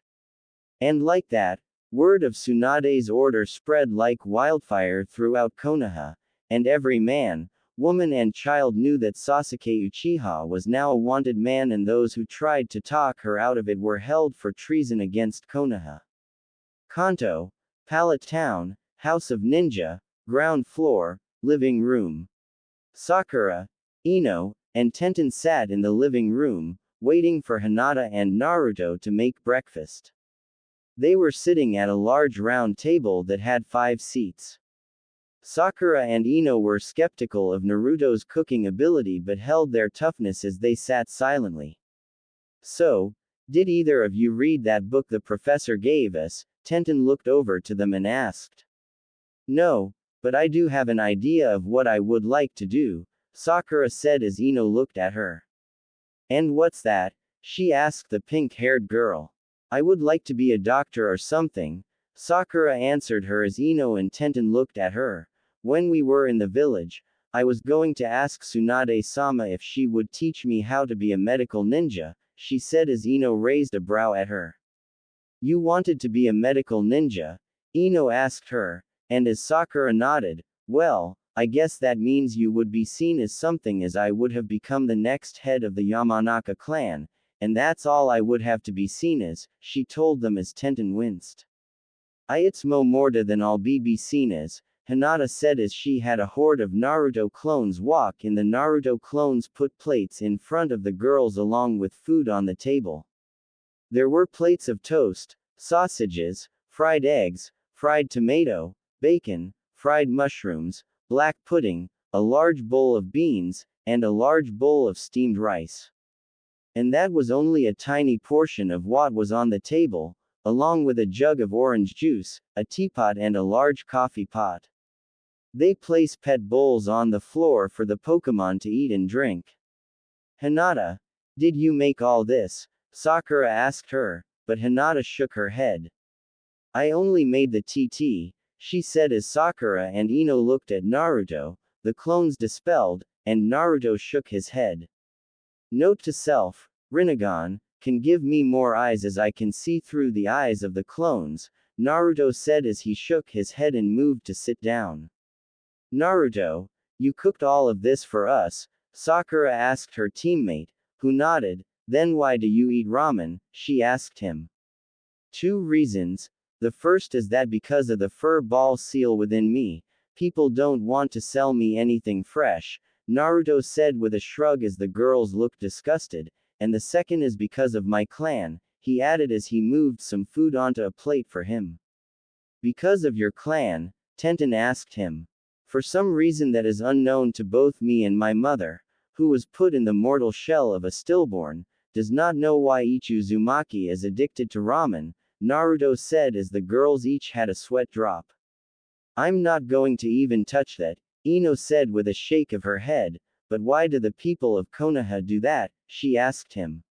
And like that, word of Tsunade's order spread like wildfire throughout Konoha, and every man, woman and child knew that Sasuke Uchiha was now a wanted man and those who tried to talk her out of it were held for treason against Konoha. Kanto, Pallet Town, House of Ninja, ground floor, living room. Sakura, Ino, and Tenten sat in the living room, waiting for Hinata and Naruto to make breakfast. They were sitting at a large round table that had 5 seats. Sakura and Ino were skeptical of Naruto's cooking ability but held their toughness as they sat silently. So, did either of you read that book the professor gave us? Tenten looked over to them and asked. No, but I do have an idea of what I would like to do, Sakura said as Ino looked at her. And what's that? She asked the pink-haired girl. I would like to be a doctor or something, Sakura answered her as Ino and Tenten looked at her. When we were in the village, I was going to ask Tsunade-sama if she would teach me how to be a medical ninja, she said as Ino raised a brow at her. You wanted to be a medical ninja? Ino asked her, and as Sakura nodded, well, I guess that means you would be seen as something as I would have become the next head of the Yamanaka clan, and that's all I would have to be seen as, she told them as Tenten winced. It's more than I'll be seen as, Hinata said as she had a horde of Naruto clones walk in. The Naruto clones put plates in front of the girls along with food on the table. There were plates of toast, sausages, fried eggs, fried tomato, bacon, fried mushrooms, black pudding, a large bowl of beans, and a large bowl of steamed rice. And that was only a tiny portion of what was on the table, along with a jug of orange juice, a teapot and a large coffee pot. They place pet bowls on the floor for the Pokemon to eat and drink. Hinata, did you make all this? Sakura asked her, but Hinata shook her head. I only made the TT, she said as Sakura and Ino looked at Naruto, the clones dispelled, and Naruto shook his head. Note to self, Rinnegan, can give me more eyes as I can see through the eyes of the clones, Naruto said as he shook his head and moved to sit down. Naruto, you cooked all of this for us? Sakura asked her teammate, who nodded. Then why do you eat ramen? She asked him. 2 reasons. The first is that because of the fur ball seal within me, people don't want to sell me anything fresh, Naruto said with a shrug as the girls looked disgusted, and the second is because of my clan, he added as he moved some food onto a plate for him. Because of your clan? Tenten asked him. For some reason that is unknown to both me and my mother, who was put in the mortal shell of a stillborn, does not know why Ichi Uzumaki is addicted to ramen, Naruto said as the girls each had a sweat drop. I'm not going to even touch that, Ino said with a shake of her head, but why do the people of Konoha do that? She asked him.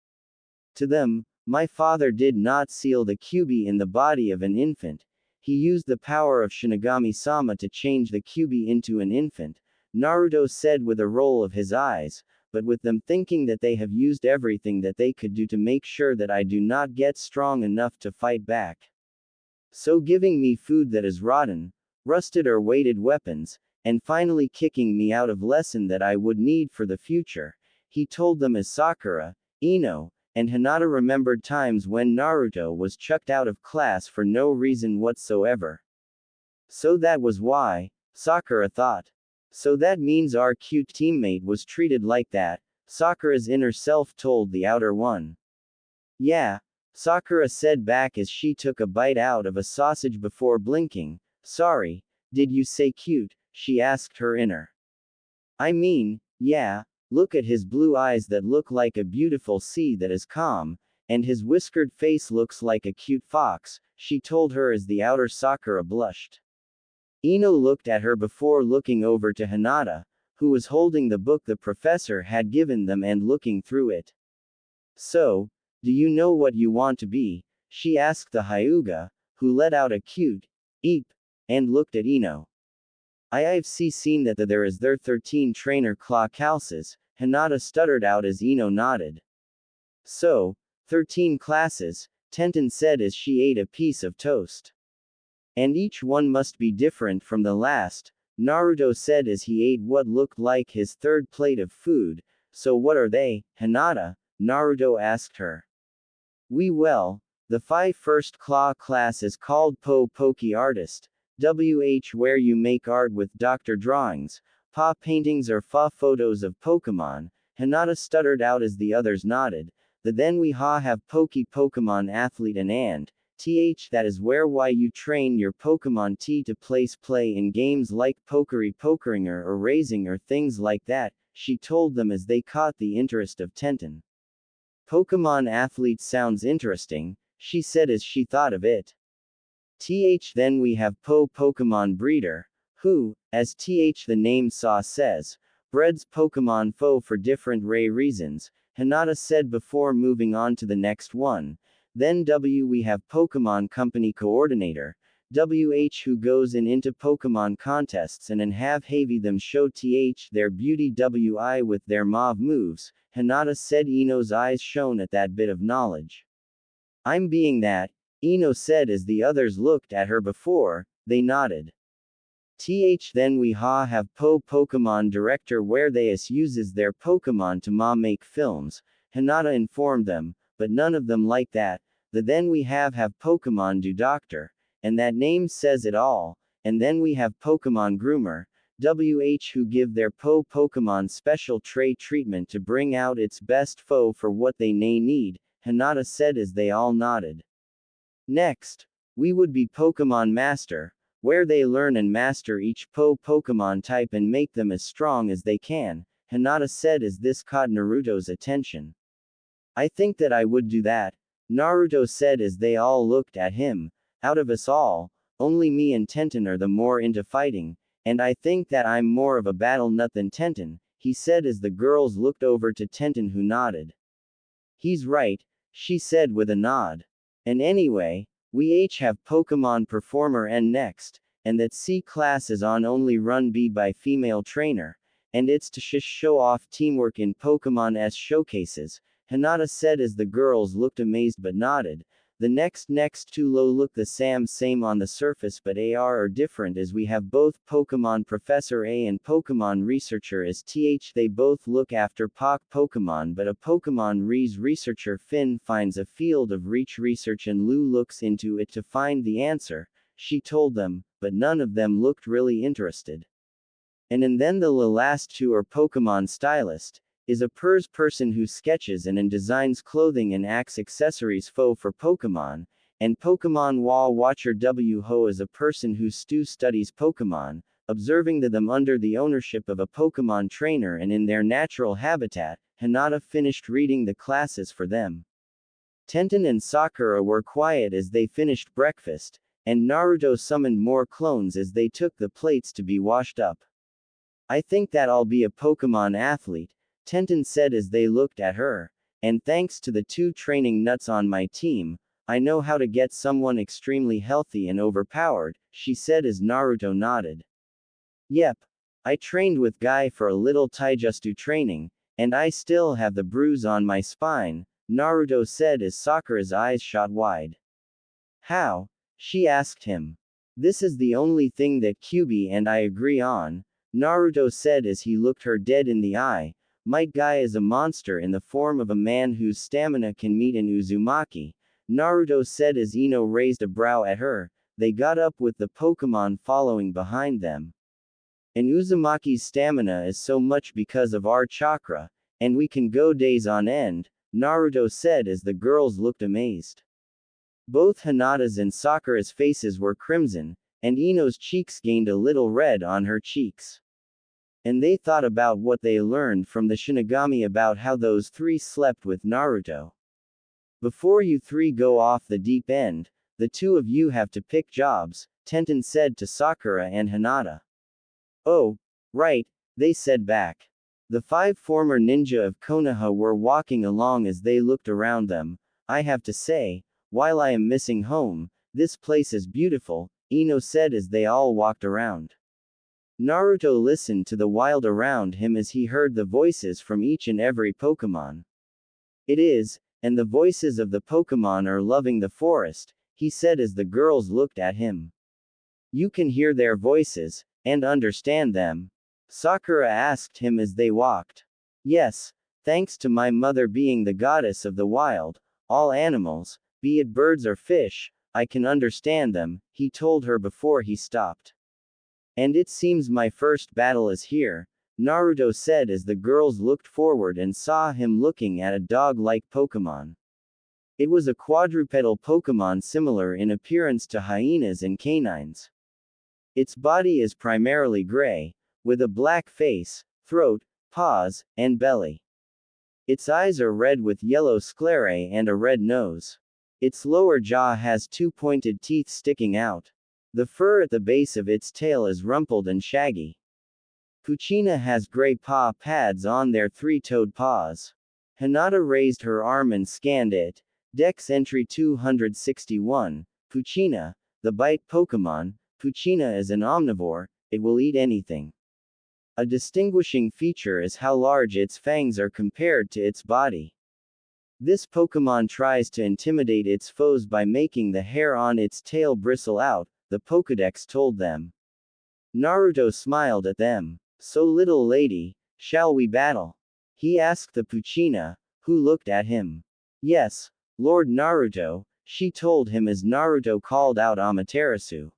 To them, My father did not seal the kyubi in the body of an infant. He used the power of Shinigami-sama to change the kyubi into an infant, Naruto said with a roll of his eyes, but with them thinking that they have used everything that they could do to make sure that I do not get strong enough to fight back. So giving me food that is rotten, rusted or weighted weapons, and finally kicking me out of lesson that I would need for the future, he told them as Sakura, Ino, and Hinata remembered times when Naruto was chucked out of class for no reason whatsoever. So that was why, Sakura thought. So that means our cute teammate was treated like that, Sakura's inner self told the outer one. Yeah, Sakura said back as she took a bite out of a sausage before blinking. Sorry, did you say cute? She asked her inner. I mean, yeah, look at his blue eyes that look like a beautiful sea that is calm, and his whiskered face looks like a cute fox, she told her as the outer Sakura blushed. Ino looked at her before looking over to Hinata, who was holding the book the professor had given them and looking through it. So, do you know what you want to be? She asked the Hyuga, who let out a cute eep, and looked at Ino. I've seen that there is their 13 trainer claw classes, Hinata stuttered out as Ino nodded. So, 13 classes, Tenten said as she ate a piece of toast. And each one must be different from the last, Naruto said as he ate what looked like his third plate of food. So what are they, Hinata? Naruto asked her. The 5 first claw class is called Poke Artist, where you make art with doctor drawings, pa paintings or fa photos of Pokemon, Hinata stuttered out as the others nodded. Then we have Pokemon Athlete and that is where you train your Pokemon to play in games like Pokeringer or Raising or things like that, she told them as they caught the interest of Tenten. Pokemon Athlete sounds interesting, she said as she thought of it. Then we have Pokemon Breeder, who, as the name says, breeds Pokemon for different reasons, Hinata said before moving on to the next one. Then we have Pokemon Company Coordinator, who goes into Pokemon contests and have them show their beauty with their mauve moves, Hinata said. Ino's eyes shone at that bit of knowledge. I'm being that, Ino said as the others looked at her before, they nodded. Then we have Pokemon Director where they uses their Pokemon to make films, Hinata informed them, but none of them like that. Then we have Pokemon Do Doctor, and that name says it all, and then we have Pokemon Groomer, who give their Pokemon special treatment to bring out its best for what they need, Hinata said as they all nodded. Next, we would be Pokemon Master, where they learn and master each Pokemon type and make them as strong as they can, Hinata said as this caught Naruto's attention. I think that I would do that, Naruto said as they all looked at him. Out of us all, only me and Tenten are the more into fighting, and I think that I'm more of a battle nut than Tenten, he said as the girls looked over to Tenten who nodded. He's right, she said with a nod. And anyway, we each have Pokemon Performer N next, and that C class is on only run B by female trainer, and it's to show off teamwork in Pokemon S showcases, Hinata said as the girls looked amazed but nodded. The next two look the same on the surface but are different as we have both Pokemon Professor A and Pokemon Researcher as they both look after Pokemon but a Pokemon Researcher Finn finds a field of research and Lou looks into it to find the answer, she told them, but none of them looked really interested. And then the last two are Pokemon Stylist, is a person who sketches and designs clothing and accessories for Pokemon, and Pokemon Watcher Who is a person who studies Pokemon, observing them under the ownership of a Pokemon trainer and in their natural habitat. Hinata finished reading the classes for them. Tenten and Sakura were quiet as they finished breakfast, and Naruto summoned more clones as they took the plates to be washed up. I think that I'll be a Pokemon athlete, Tenten said as they looked at her, and thanks to the 2 training nuts on my team, I know how to get someone extremely healthy and overpowered, she said as Naruto nodded. Yep. I trained with Guy for a little taijutsu training, and I still have the bruise on my spine, Naruto said as Sakura's eyes shot wide. How? She asked him. This is the only thing that Kyuubi and I agree on, Naruto said as he looked her dead in the eye. Might Guy is a monster in the form of a man whose stamina can meet an Uzumaki, Naruto said as Ino raised a brow at her. They got up with the Pokemon following behind them. And Uzumaki's stamina is so much because of our chakra, and we can go days on end, Naruto said as the girls looked amazed. Both Hinata's and Sakura's faces were crimson, and Ino's cheeks gained a little red on her cheeks. And they thought about what they learned from the Shinigami about how those 3 slept with Naruto. Before you 3 go off the deep end, the 2 of you have to pick jobs, Tenten said to Sakura and Hinata. Oh, right, they said back. The 5 former ninja of Konoha were walking along as they looked around them. I have to say, while I am missing home, this place is beautiful, Ino said as they all walked around. Naruto listened to the wild around him as he heard the voices from each and every Pokemon. It is, and the voices of the Pokemon are loving the forest, he said as the girls looked at him. You can hear their voices, and understand them? Sakura asked him as they walked. Yes, thanks to my mother being the goddess of the wild, all animals, be it birds or fish, I can understand them, he told her before he stopped. And it seems my first battle is here, Naruto said as the girls looked forward and saw him looking at a dog-like Pokemon. It was a quadrupedal Pokemon similar in appearance to hyenas and canines. Its body is primarily gray, with a black face, throat, paws, and belly. Its eyes are red with yellow sclerae and a red nose. Its lower jaw has 2 pointed teeth sticking out. The fur at the base of its tail is rumpled and shaggy. Poochyena has gray paw pads on their 3-toed paws. Hinata raised her arm and scanned it. Dex entry 261, Poochyena, the bite Pokemon. Poochyena is an omnivore, it will eat anything. A distinguishing feature is how large its fangs are compared to its body. This Pokemon tries to intimidate its foes by making the hair on its tail bristle out, the Pokédex told them. Naruto smiled at them. So little lady, shall we battle? He asked the Poochyena, who looked at him. Yes, Lord Naruto, she told him as Naruto called out Amaterasu.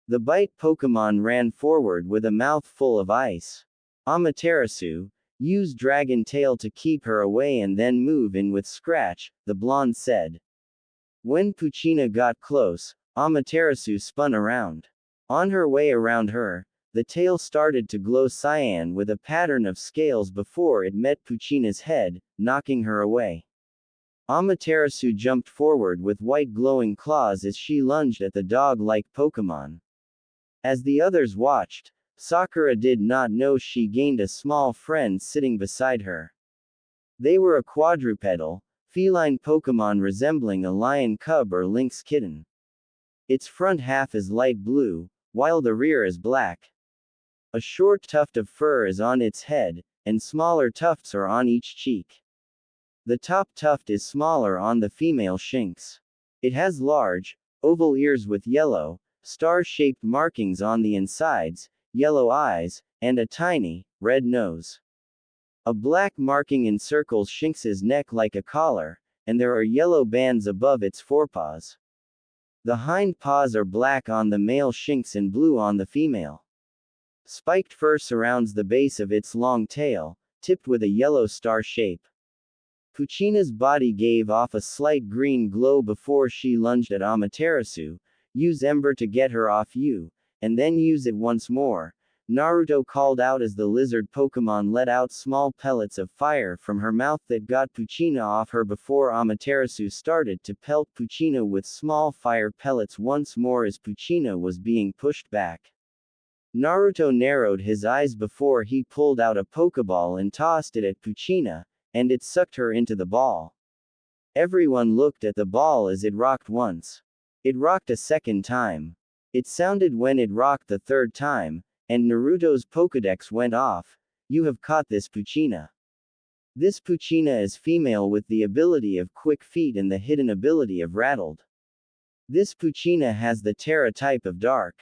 The bite Pokemon ran forward with a mouth full of ice. Amaterasu, use Dragon Tail to keep her away and then move in with Scratch, the blonde said. When Poochyena got close, Amaterasu spun around. On her way around her, the tail started to glow cyan with a pattern of scales before it met Poochyena's head, knocking her away. Amaterasu jumped forward with white glowing claws as she lunged at the dog-like Pokemon. As the others watched, Sakura did not know she gained a small friend sitting beside her. They were a quadrupedal, feline Pokemon resembling a lion cub or lynx kitten. Its front half is light blue, while the rear is black. A short tuft of fur is on its head, and smaller tufts are on each cheek. The top tuft is smaller on the female Shinx. It has large, oval ears with yellow, star-shaped markings on the insides, yellow eyes, and a tiny, red nose. A black marking encircles Shinx's neck like a collar, and there are yellow bands above its forepaws. The hind paws are black on the male Shinx and blue on the female. Spiked fur surrounds the base of its long tail, tipped with a yellow star shape. Poochyena's body gave off a slight green glow before she lunged at Amaterasu. Use Ember to get her off you, and then use it once more, Naruto called out as the lizard Pokemon let out small pellets of fire from her mouth that got Poochyena off her before Amaterasu started to pelt Poochyena with small fire pellets once more as Poochyena was being pushed back. Naruto narrowed his eyes before he pulled out a Pokeball and tossed it at Poochyena, and it sucked her into the ball. Everyone looked at the ball as it rocked once. It rocked a second time. It sounded when it rocked the third time, and Naruto's Pokédex went off. You have caught this Puccina. This Puccina is female with the ability of quick feet and the hidden ability of rattled. This Puccina has the Terra type of dark.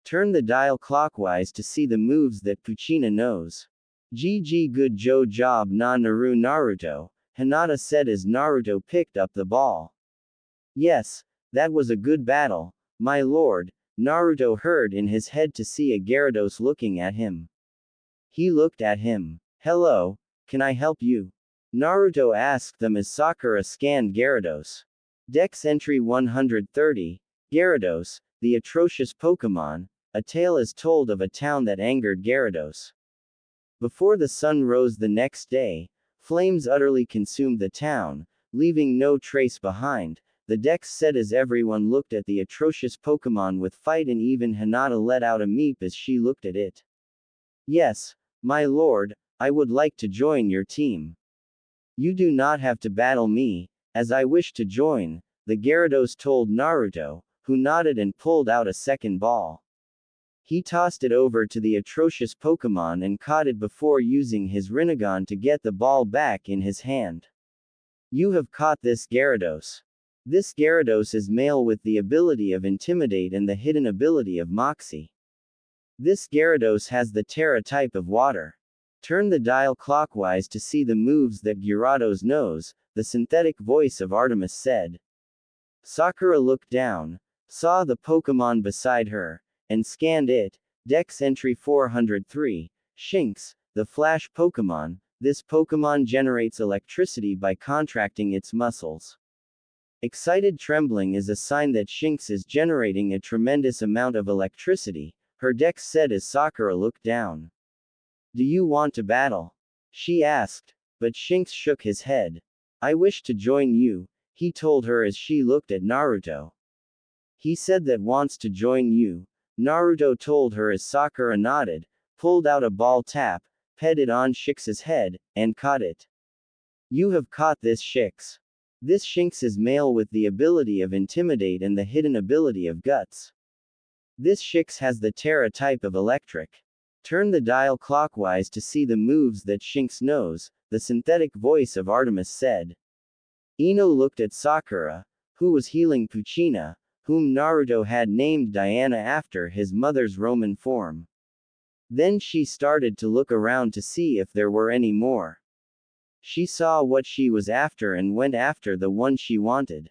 Turn the dial clockwise to see the moves that Puccina knows. GG good job Naruto, Hinata said as Naruto picked up the ball. Yes, that was a good battle, my lord, Naruto heard in his head to see a Gyarados looking at him. He looked at him. Hello, can I help you? Naruto asked them as Sakura scanned Gyarados. Dex entry 130, Gyarados, the atrocious Pokemon, a tale is told of a town that angered Gyarados. Before the sun rose the next day, flames utterly consumed the town, leaving no trace behind, the Dex said as everyone looked at the atrocious Pokemon with fight and even Hinata let out a meep as she looked at it. Yes, my lord, I would like to join your team. You do not have to battle me, as I wish to join, the Gyarados told Naruto, who nodded and pulled out a second ball. He tossed it over to the atrocious Pokemon and caught it before using his Rinnegan to get the ball back in his hand. You have caught this Gyarados. This Gyarados is male with the ability of Intimidate and the hidden ability of Moxie. This Gyarados has the Terra type of water. Turn the dial clockwise to see the moves that Gyarados knows, the synthetic voice of Artemis said. Sakura looked down, saw the Pokemon beside her, and scanned it. Dex entry 403, Shinx, the Flash Pokemon. This Pokemon generates electricity by contracting its muscles. Excited trembling is a sign that Shinx is generating a tremendous amount of electricity, her Dex said as Sakura looked down. Do you want to battle? She asked, but Shinx shook his head. I wish to join you, he told her as she looked at Naruto. He said that wants to join you, Naruto told her as Sakura nodded, pulled out a ball tap, petted on Shinx's head, and caught it. You have caught this Shinx. This Shinx is male with the ability of Intimidate and the hidden ability of Guts. This Shinx has the Terra type of Electric. Turn the dial clockwise to see the moves that Shinx knows, the synthetic voice of Artemis said. Ino looked at Sakura, who was healing Puccina, whom Naruto had named Diana after his mother's Roman form. Then she started to look around to see if there were any more. She saw what she was after and went after the one she wanted.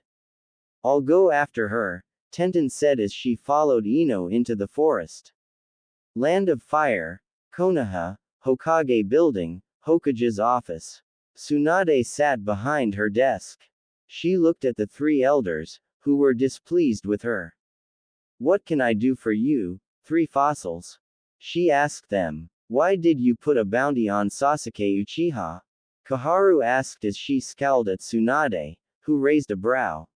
I'll go after her, Tenten said as she followed Ino into the forest. Land of Fire, Konoha, Hokage Building, Hokage's office. Tsunade sat behind her desk. She looked at the three elders, who were displeased with her. What can I do for you, three fossils? She asked them. Why did you put a bounty on Sasuke Uchiha? Koharu asked as she scowled at Tsunade, who raised a brow.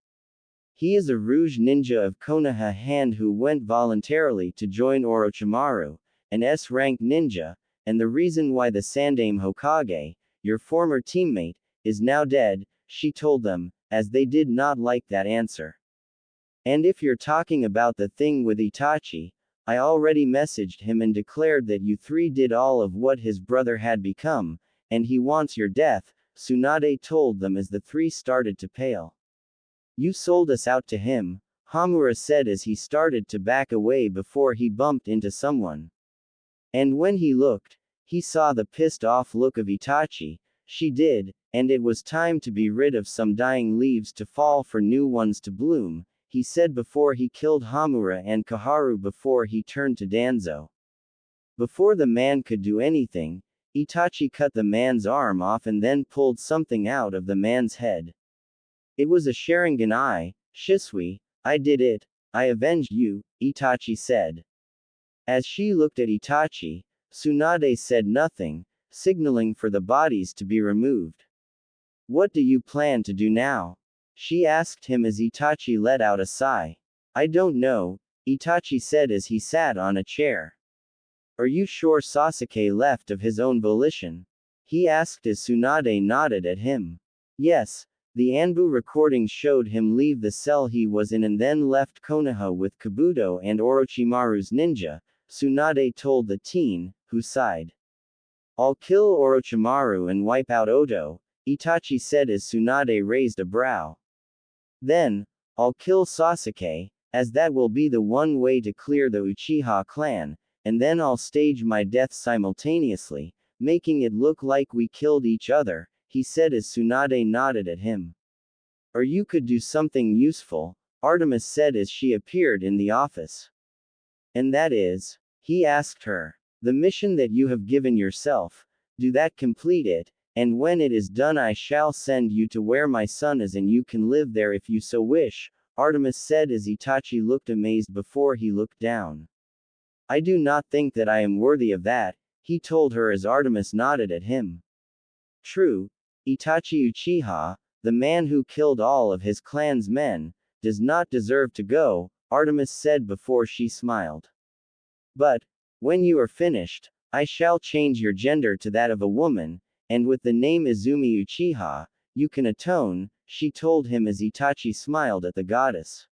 He is a Rouge ninja of Konoha hand who went voluntarily to join Orochimaru, an S-rank ninja, and the reason why the Sandaime Hokage, your former teammate, is now dead, she told them, as they did not like that answer. And if you're talking about the thing with Itachi, I already messaged him and declared that you three did all of what his brother had become, and he wants your death, Tsunade told them as the three started to pale. You sold us out to him, Hamura said as he started to back away before he bumped into someone. And when he looked, he saw the pissed-off look of Itachi. She did, and it was time to be rid of some dying leaves to fall for new ones to bloom, he said before he killed Hamura and Koharu before he turned to Danzo. Before the man could do anything, Itachi cut the man's arm off and then pulled something out of the man's head. It was a Sharingan Shisui, I did it, I avenged you, Itachi said. As she looked at Itachi, Tsunade said nothing, signaling for the bodies to be removed. What do you plan to do now? She asked him as Itachi let out a sigh. I don't know, Itachi said as he sat on a chair. Are you sure Sasuke left of his own volition? he asked as Tsunade nodded at him. Yes, the Anbu recording showed him leave the cell he was in and then left Konoha with Kabuto and Orochimaru's ninja, Tsunade told the teen, who sighed. I'll kill Orochimaru and wipe out Oto, Itachi said as Tsunade raised a brow. Then, I'll kill Sasuke, as that will be the one way to clear the Uchiha clan, and then I'll stage my death simultaneously, making it look like we killed each other, he said as Tsunade nodded at him. Or you could do something useful, Artemis said as she appeared in the office. And that is? He asked her. The mission that you have given yourself, do that, complete it, and when it is done I shall send you to where my son is and you can live there if you so wish, Artemis said as Itachi looked amazed before he looked down. I do not think that I am worthy of that, he told her as Artemis nodded at him. True, Itachi Uchiha, the man who killed all of his clan's men, does not deserve to go, Artemis said before she smiled. But, when you are finished, I shall change your gender to that of a woman, and with the name Izumi Uchiha, you can atone, she told him as Itachi smiled at the goddess.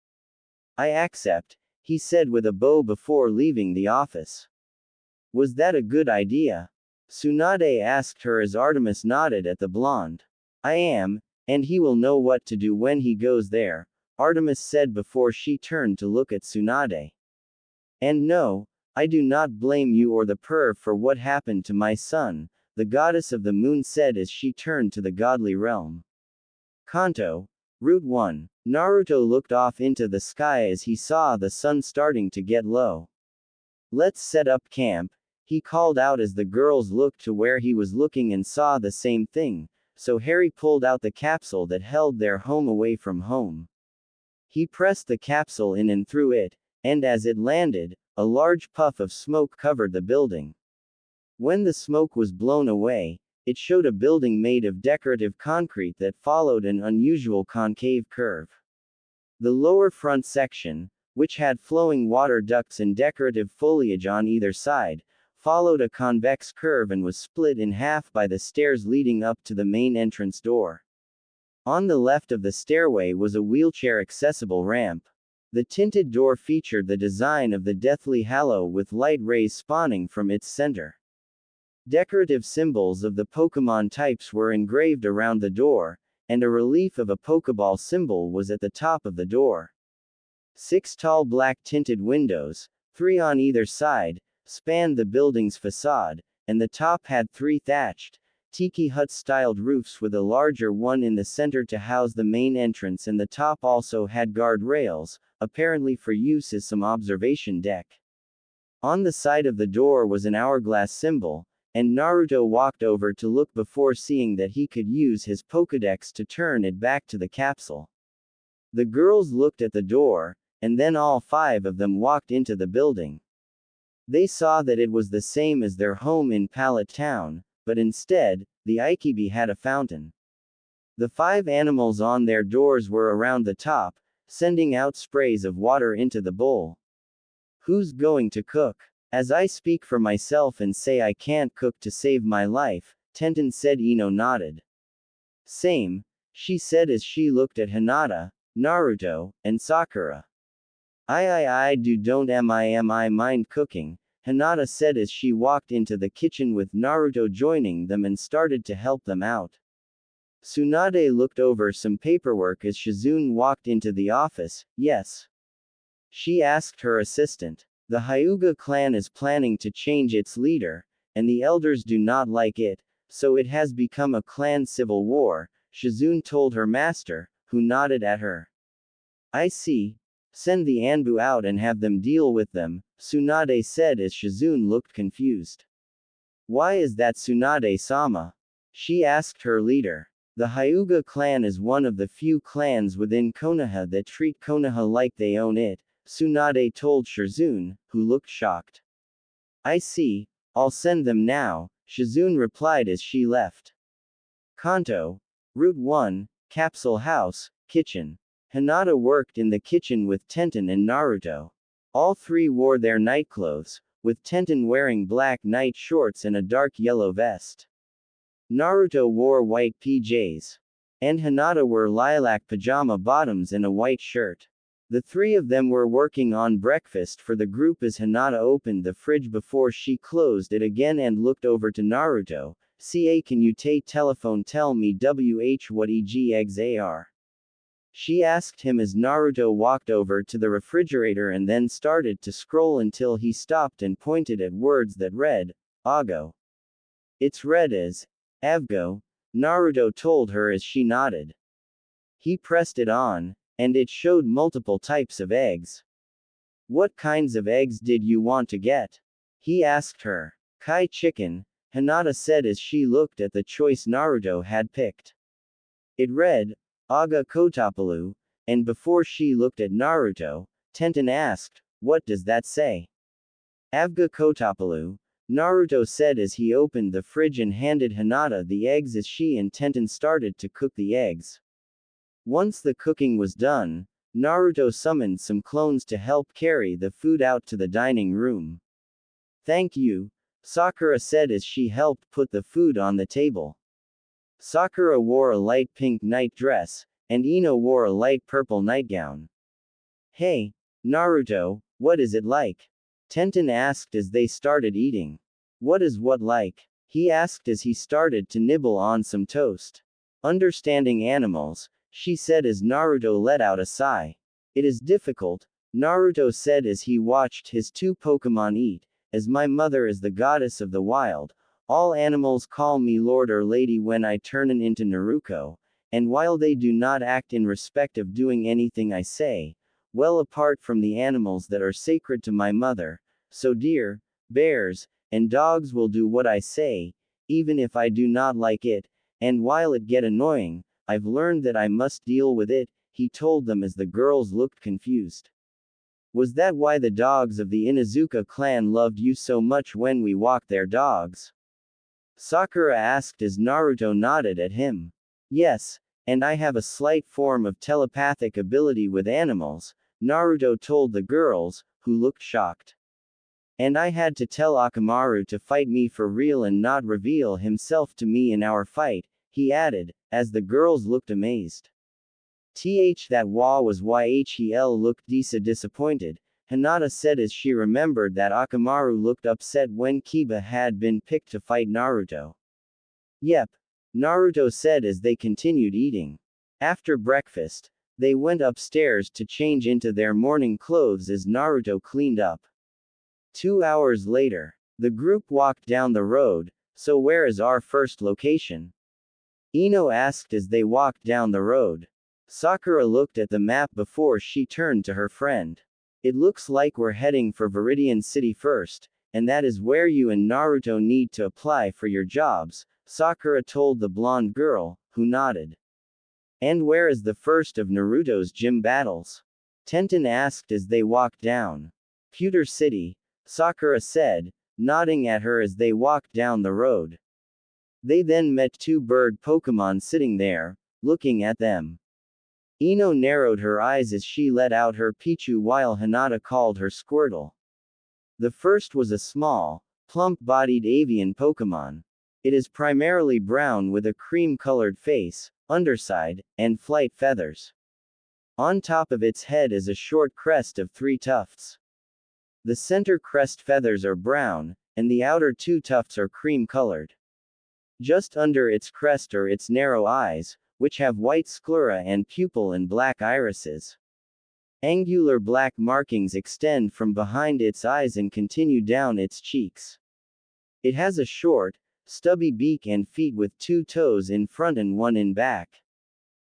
I accept, he said with a bow before leaving the office. Was that a good idea? Tsunade asked her as Artemis nodded at the blonde. I am, and he will know what to do when he goes there, Artemis said before she turned to look at Tsunade. And no, I do not blame you or the perv for what happened to my son, the goddess of the moon said as she turned to the godly realm. Kanto, Route 1. Naruto looked off into the sky as he saw the sun starting to get low. Let's set up camp, he called out as the girls looked to where he was looking and saw the same thing, so Harry pulled out the capsule that held their home away from home. He pressed the capsule in and threw it, and as it landed, a large puff of smoke covered the building. When the smoke was blown away, it showed a building made of decorative concrete that followed an unusual concave curve. The lower front section, which had flowing water ducts and decorative foliage on either side, followed a convex curve and was split in half by the stairs leading up to the main entrance door. On the left of the stairway was a wheelchair-accessible ramp. The tinted door featured the design of the Deathly Hallow with light rays spawning from its center. Decorative symbols of the Pokemon types were engraved around the door, and a relief of a Pokeball symbol was at the top of the door. 6 tall black-tinted windows, 3 on either side, spanned the building's facade, and the top had 3 thatched, tiki hut-styled roofs with a larger one in the center to house the main entrance, and the top also had guard rails, apparently for use as some observation deck. On the side of the door was an hourglass symbol, and Naruto walked over to look before seeing that he could use his Pokédex to turn it back to the capsule. The girls looked at the door, and then all 5 of them walked into the building. They saw that it was the same as their home in Pallet Town, but instead, the Ikibi had a fountain. The 5 animals on their doors were around the top, sending out sprays of water into the bowl. Who's going to cook? As I speak for myself and say I can't cook to save my life, Tenten said. Ino nodded. Same, she said as she looked at Hinata, Naruto, and Sakura. I don't mind cooking, Hinata said as she walked into the kitchen with Naruto joining them and started to help them out. Tsunade looked over some paperwork as Shizune walked into the office. Yes? She asked her assistant. The Hyuga clan is planning to change its leader, and the elders do not like it, so it has become a clan civil war, Shizune told her master, who nodded at her. I see. Send the Anbu out and have them deal with them, Tsunade said as Shizune looked confused. Why is that, Tsunade-sama? She asked her leader. The Hyuga clan is one of the few clans within Konoha that treat Konoha like they own it, Tsunade told Shizune, who looked shocked. I see, I'll send them now, Shizune replied as she left. Kanto, Route 1, Capsule House, Kitchen. Hinata worked in the kitchen with Tenten and Naruto. All 3 wore their nightclothes, with Tenten wearing black night shorts and a dark yellow vest. Naruto wore white PJs. And Hinata wore lilac pajama bottoms and a white shirt. The three of them were working on breakfast for the group as Hinata opened the fridge before she closed it again and looked over to Naruto. "Ca, can you telephone tell me what eggs are?" She asked him as Naruto walked over to the refrigerator and then started to scroll until he stopped and pointed at words that read, Ago. "It's read as Avgo," Naruto told her as she nodded. He pressed it on, and it showed multiple types of eggs. "What kinds of eggs did you want to get?" he asked her. "Kai chicken," Hinata said as she looked at the choice Naruto had picked. It read, Aga Kotapalu, and before she looked at Naruto, Tenten asked, "What does that say?" "Avga Kotapalu," Naruto said as he opened the fridge and handed Hinata the eggs as she and Tenten started to cook the eggs. Once the cooking was done, Naruto summoned some clones to help carry the food out to the dining room. "Thank you," Sakura said as she helped put the food on the table. Sakura wore a light pink night dress, and Ino wore a light purple nightgown. "Hey, Naruto, what is it like?" Tenten asked as they started eating. "What is what like?" he asked as he started to nibble on some toast. "Understanding animals," she said as Naruto let out a sigh. "It is difficult," Naruto said as he watched his two Pokemon eat, "as my mother is the goddess of the wild. All animals call me lord or lady when I turn into Naruto, and while they do not act in respect of doing anything I say, well apart from the animals that are sacred to my mother, so deer, bears, and dogs will do what I say, even if I do not like it, and while it get annoying, I've learned that I must deal with it," he told them as the girls looked confused. "Was that why the dogs of the Inuzuka clan loved you so much when we walked their dogs?" Sakura asked as Naruto nodded at him. "Yes, and I have a slight form of telepathic ability with animals," Naruto told the girls, who looked shocked. "And I had to tell Akamaru to fight me for real and not reveal himself to me in our fight," he added, as the girls looked amazed. That was why Hel looked disappointed, Hinata said as she remembered that Akamaru looked upset when Kiba had been picked to fight Naruto. "Yep," Naruto said as they continued eating. After breakfast, they went upstairs to change into their morning clothes as Naruto cleaned up. 2 hours later, the group walked down the road. "So where is our first location?" Ino asked as they walked down the road. Sakura looked at the map before she turned to her friend. "It looks like we're heading for Viridian City first, and that is where you and Naruto need to apply for your jobs," Sakura told the blonde girl, who nodded. "And where is the first of Naruto's gym battles?" Tenten asked as they walked down. "Pewter City," Sakura said, nodding at her as they walked down the road. They then met two bird Pokemon sitting there, looking at them. Ino narrowed her eyes as she let out her Pichu while Hinata called her Squirtle. The first was a small, plump-bodied avian Pokemon. It is primarily brown with a cream-colored face, underside, and flight feathers. On top of its head is a short crest of 3 tufts. The center crest feathers are brown, and the outer 2 tufts are cream-colored. Just under its crest are its narrow eyes, which have white sclera and pupil and black irises. Angular black markings extend from behind its eyes and continue down its cheeks. It has a short, stubby beak and feet with 2 toes in front and 1 in back.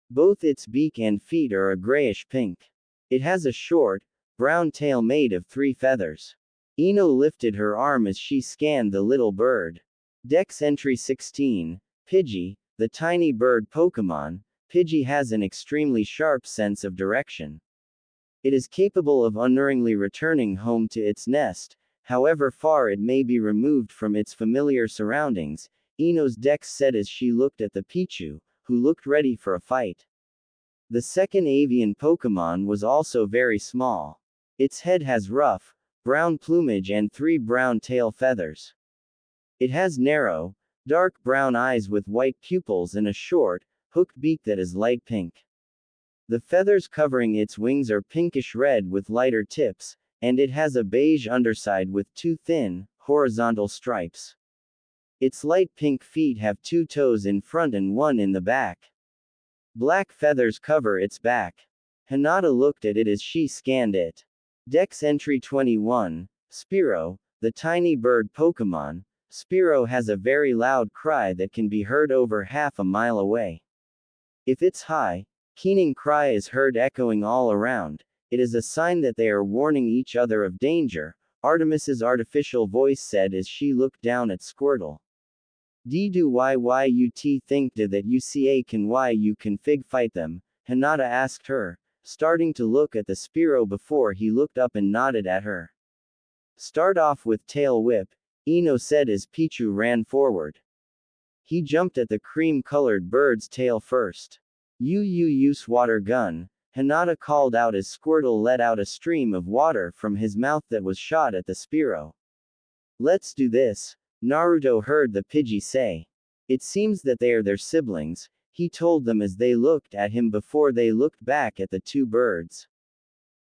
Both its beak and feet are a grayish pink. It has a short, brown tail made of 3 feathers. Ino lifted her arm as she scanned the little bird. Dex Entry 16, Pidgey, the tiny bird Pokemon. Pidgey has an extremely sharp sense of direction. It is capable of unerringly returning home to its nest, however far it may be removed from its familiar surroundings, Ino's Dex said as she looked at the Pichu, who looked ready for a fight. The second avian Pokemon was also very small. Its head has rough, brown plumage and 3 brown tail feathers. It has narrow, Dark brown eyes with white pupils and a short, hooked beak that is light pink. The feathers covering its wings are pinkish red with lighter tips, and it has a beige underside with 2 thin, horizontal stripes. Its light pink feet have 2 toes in front and 1 in the back. Black feathers cover its back. Hinata looked at it as she scanned it. Dex Entry 21, Spearow, the tiny bird Pokemon. Spearow has a very loud cry that can be heard over half a mile away. If its high, keening cry is heard echoing all around, it is a sign that they are warning each other of danger, Artemis's artificial voice said as she looked down at Squirtle. Do YYUT think that UCA can you config fight them? Hinata asked her, starting to look at the Spearow before he looked up and nodded at her. Start off with tail whip, Ino said as Pichu ran forward. He jumped at the cream-colored bird's tail first. Use water gun, Hinata called out as Squirtle let out a stream of water from his mouth that was shot at the Spearow. Let's do this, Naruto heard the Pidgey say. It seems that they are their siblings, he told them as they looked at him before they looked back at the 2 birds.